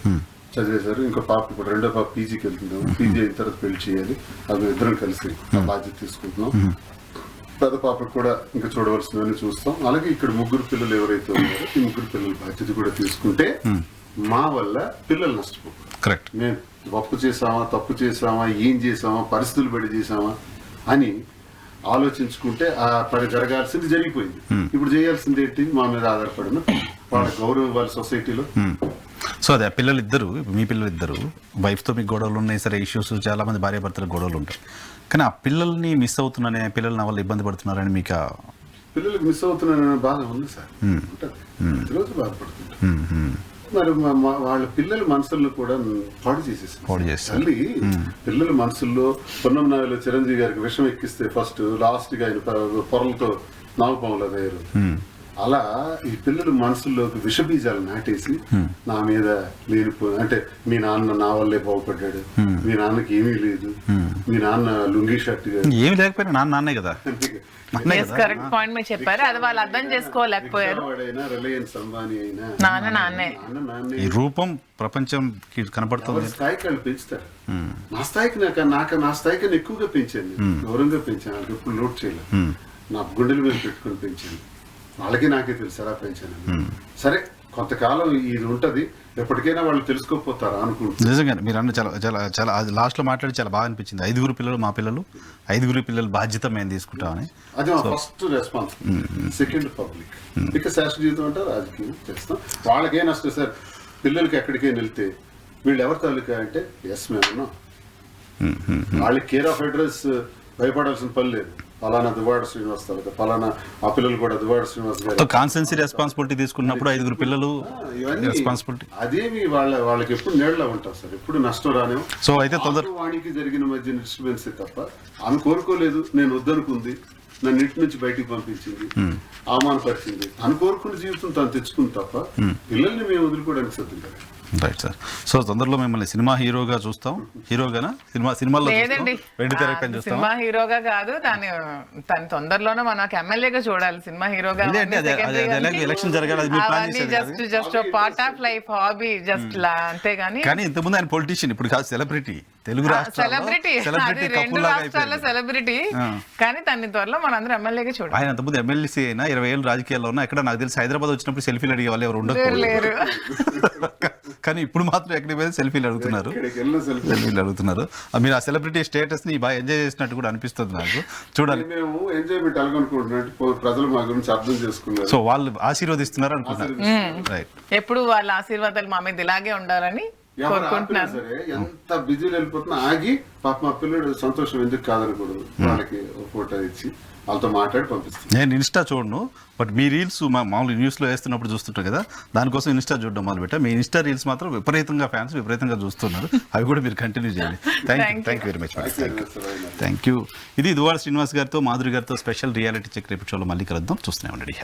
చదివేశారు. ఇంకో పాప ఇప్పుడు 2వ పాప పీజీకి వెళ్తున్నాం. పీజీ అయిన తర్వాత పెళ్లి చేయాలి. అది 2 కలిసి బాధ్యత తీసుకుంటున్నాం. పెద్ద పాపకు కూడా ఇంకా చూడవలసినవన్నీ చూస్తాం. అలాగే ఇక్కడ 3 పిల్లలు ఎవరైతే ఉన్నారో ఈ 3 పిల్లల బాధ్యత కూడా తీసుకుంటే మా వల్ల పిల్లలు నష్టపోతారు. కరెక్ట్. మేము తప్పు చేసామా, ఏం చేసామా, పరిస్థితులు బట్టి చేసామా అని ఆలోచించుకుంటే ఆ పని జరగాల్సింది జరిగిపోయింది. ఇప్పుడు చేయాల్సింది ఏంటి? మా మీద ఆధారపడిన వాళ్ళ గౌరవం ఇవ్వాలి సొసైటీలో. సో అదే మీ పిల్లలు ఇద్దరు వైఫ్తో మీకు గొడవలు ఉన్నాయి సరే, ఇష్యూస్, చాలా మంది భార్యాభర్తలకు గొడవలు ఉంటాయి. కానీ ఆ పిల్లల్ని మిస్ అవుతున్నానే, పిల్లలు నా వల్ల ఇబ్బంది పడుతున్నారని మీకు పిల్లలకి మిస్ అవుతున్నారనే బాధ ఉంది సార్. ప్రతిరోజు బాధపడుతుంటారు. మరి వాళ్ళ పిల్లల మనసుల్లో కూడా పాడు చేసేసారు. మళ్ళీ పిల్లల మనసుల్లో పొన్నంనాయలో చిరంజీవి గారికి విషం ఎక్కిస్తే లాస్ట్ గా ఆయన పొరలతో నాగపాములా తయారు. అలా ఈ పిల్లల మనసుల్లోకి విషబీజాలు నాటేసి నా మీద లేనిపోయి, అంటే మీ నాన్న నా వల్లే బాగుపడ్డాడు, మీ నాన్నకి ఏమీ లేదు, మీ నాన్న లుంగీ షర్ట్ ఏమి లేకపోయినా నాన్నే కదా. కరెక్ట్ పాయింట్ మీరు చెప్పారు. అది వాళ్ళు అర్థం చేసుకోలేకపోయారు. రిలయన్స్ అంబానీ అయినా నాన్నే ఈ రూపం ప్రపంచం కనపడుతుంది. స్థాయికి వాళ్ళు పెంచుతారు. నా స్థాయికి ఎక్కువగా పెంచాను, గౌరవంగా పెంచాను. వాళ్ళకి ఎప్పుడు లోడ్ చేయలేదు. నా గుండెల మీద పెట్టుకుని పెంచాను. వాళ్ళకి నాకే తెలుసు ఎలా పెంచాను. సరే కొంతకాలం ఇది ఉంటది, ఎప్పటికైనా వాళ్ళు తెలుసుకోకపోతారా అనుకుంటున్నారు. నిజంగా మీరు అన్న చాలా చాలా చాలా లాస్ట్ లో మాట్లాడి చాలా బాగా అనిపించింది. 5 పిల్లలు మా పిల్లలు, 5 పిల్లల బాధ్యత మేము తీసుకుంటామని. అది మా ఫస్ట్ రెస్పాన్సిబిలిటీ. Second public. ఇక శాస్త్ర జీవితం అంటే రాజకీయం చేస్తాం. వాళ్ళకేం నష్టం సార్? పిల్లలకి ఎక్కడికైనా వెళ్తే వీళ్ళు ఎవరి తాలూకా అంటే ఎస్ మేమున్నాం. వాళ్ళకి కేర్ ఆఫ్ అడ్రస్ భయపడాల్సిన పని లేదు. ఫలానా దువ్వాడ శ్రీనివాస్ తాలూకా, ఫలానా ఆ పిల్లలు కూడా దువ్వాడ శ్రీనివాస్ గారు కాన్సెన్సీ రెస్పాన్సిబిలిటీ తీసుకున్నప్పుడు 5 పిల్లలు రెస్పాన్సిబిలిటీ అదేమి వాళ్ళకి ఎప్పుడు నీడలో ఉంటారు సార్. ఎప్పుడు నష్టం రానేమో. సో అయితే వాణికి జరిగిన మధ్య డిస్టర్బెన్స్ తప్ప ఆమె కోరుకోలేదు. నేను వద్దనుకుంది, నన్ను ఇంటి నుంచి బయటికి పంపించింది, అవమానపరిచింది. తను కోరుకున్న జీవితం తను తెచ్చుకుంది తప్ప పిల్లల్ని మేము వదులుకోవడానికి సిద్ధం కదా. Right sir. సో తొందరలో మిమ్మల్ని సినిమా హీరోగా చూస్తాం. హీరోగానా సినిమాల్లో లేదండి వెండి తెర పైన చూస్తాం. సినిమా హీరోగా కాదు, తను తొందరలోనే మనకు ఎమ్మెల్యేగా చూడాలి. సినిమా హీరోగా ఎలక్షన్ జరగాలి, just part of life, hobby, just అంతేగాని. కానీ ఇంతకుముందు ఆయన పొలిటీషియన్, ఇప్పుడు కాదు సెలబ్రిటీ. తెలుగు సెలబ్రిటీ, అది 2 రాష్ట్రాల్లో సెలబ్రిటీ. కానీ తన త్వరలో మనందరం ఎమ్మెల్యేగా చూడాలి. ఆయన అంతకుముందు ఎమ్మెల్సీ అయినా 20 ఏళ్ళు రాజకీయాల్లో ఉన్నా ఎక్కడ నాకు తెలిసి హైదరాబాద్ వచ్చినప్పుడు సెల్ఫీలు అడిగే వాళ్ళు ఎవరు ఉండరు. కానీ ఇప్పుడు మాత్రం ఎక్కడికి పోయి సెల్ఫీలు అడుగుతున్నారు. మీరు ఆ సెలబ్రిటీ స్టేటస్ ని బాగా ఎంజాయ్ చేసినట్టు కూడా అనిపిస్తుంది నాకు. చూడాలి, ప్రజలు మా గురించి అర్థం చేసుకున్నారు. సో వాళ్ళు ఆశీర్వదిస్తున్నారు అనుకుంటున్నారు. రైట్. ఎప్పుడు వాళ్ళ ఆశీర్వాదాలు మా మీద ఇలాగే ఉండాలని కోరుకుంటున్నాను. సరే, ఎంత బిజీలు వెళ్ళిపోతున్నా ఆగి పాప మా పిల్లడు సంతోషం ఎందుకు కాదనకూడదు, వాళ్ళకి ఫోటో ఇచ్చి వాళ్ళతో మాట్లాడి పంపిస్తాను. నేను ఇన్స్టా చూడను, బట్ మీ రీల్స్ మామూలు న్యూస్లో వేస్తున్నప్పుడు చూస్తుంటారు కదా, దానికోసం ఇన్స్టా చూడడం మొదలుపెట్టా. మీ ఇన్స్టా రీల్స్ మాత్రం విపరీతంగా చూస్తున్నారు. అవి కూడా మీరు కంటిన్యూ చేయండి. Thank you very much. Thank you. ఇది దువ్వాడ శ్రీనివాస్ గారితో, మాధురి గారితో స్పెషల్ రియాలిటీ చెక్ రేపు షోలో మళ్ళీ కలుద్దాం. చూస్తూనే ఉండండి.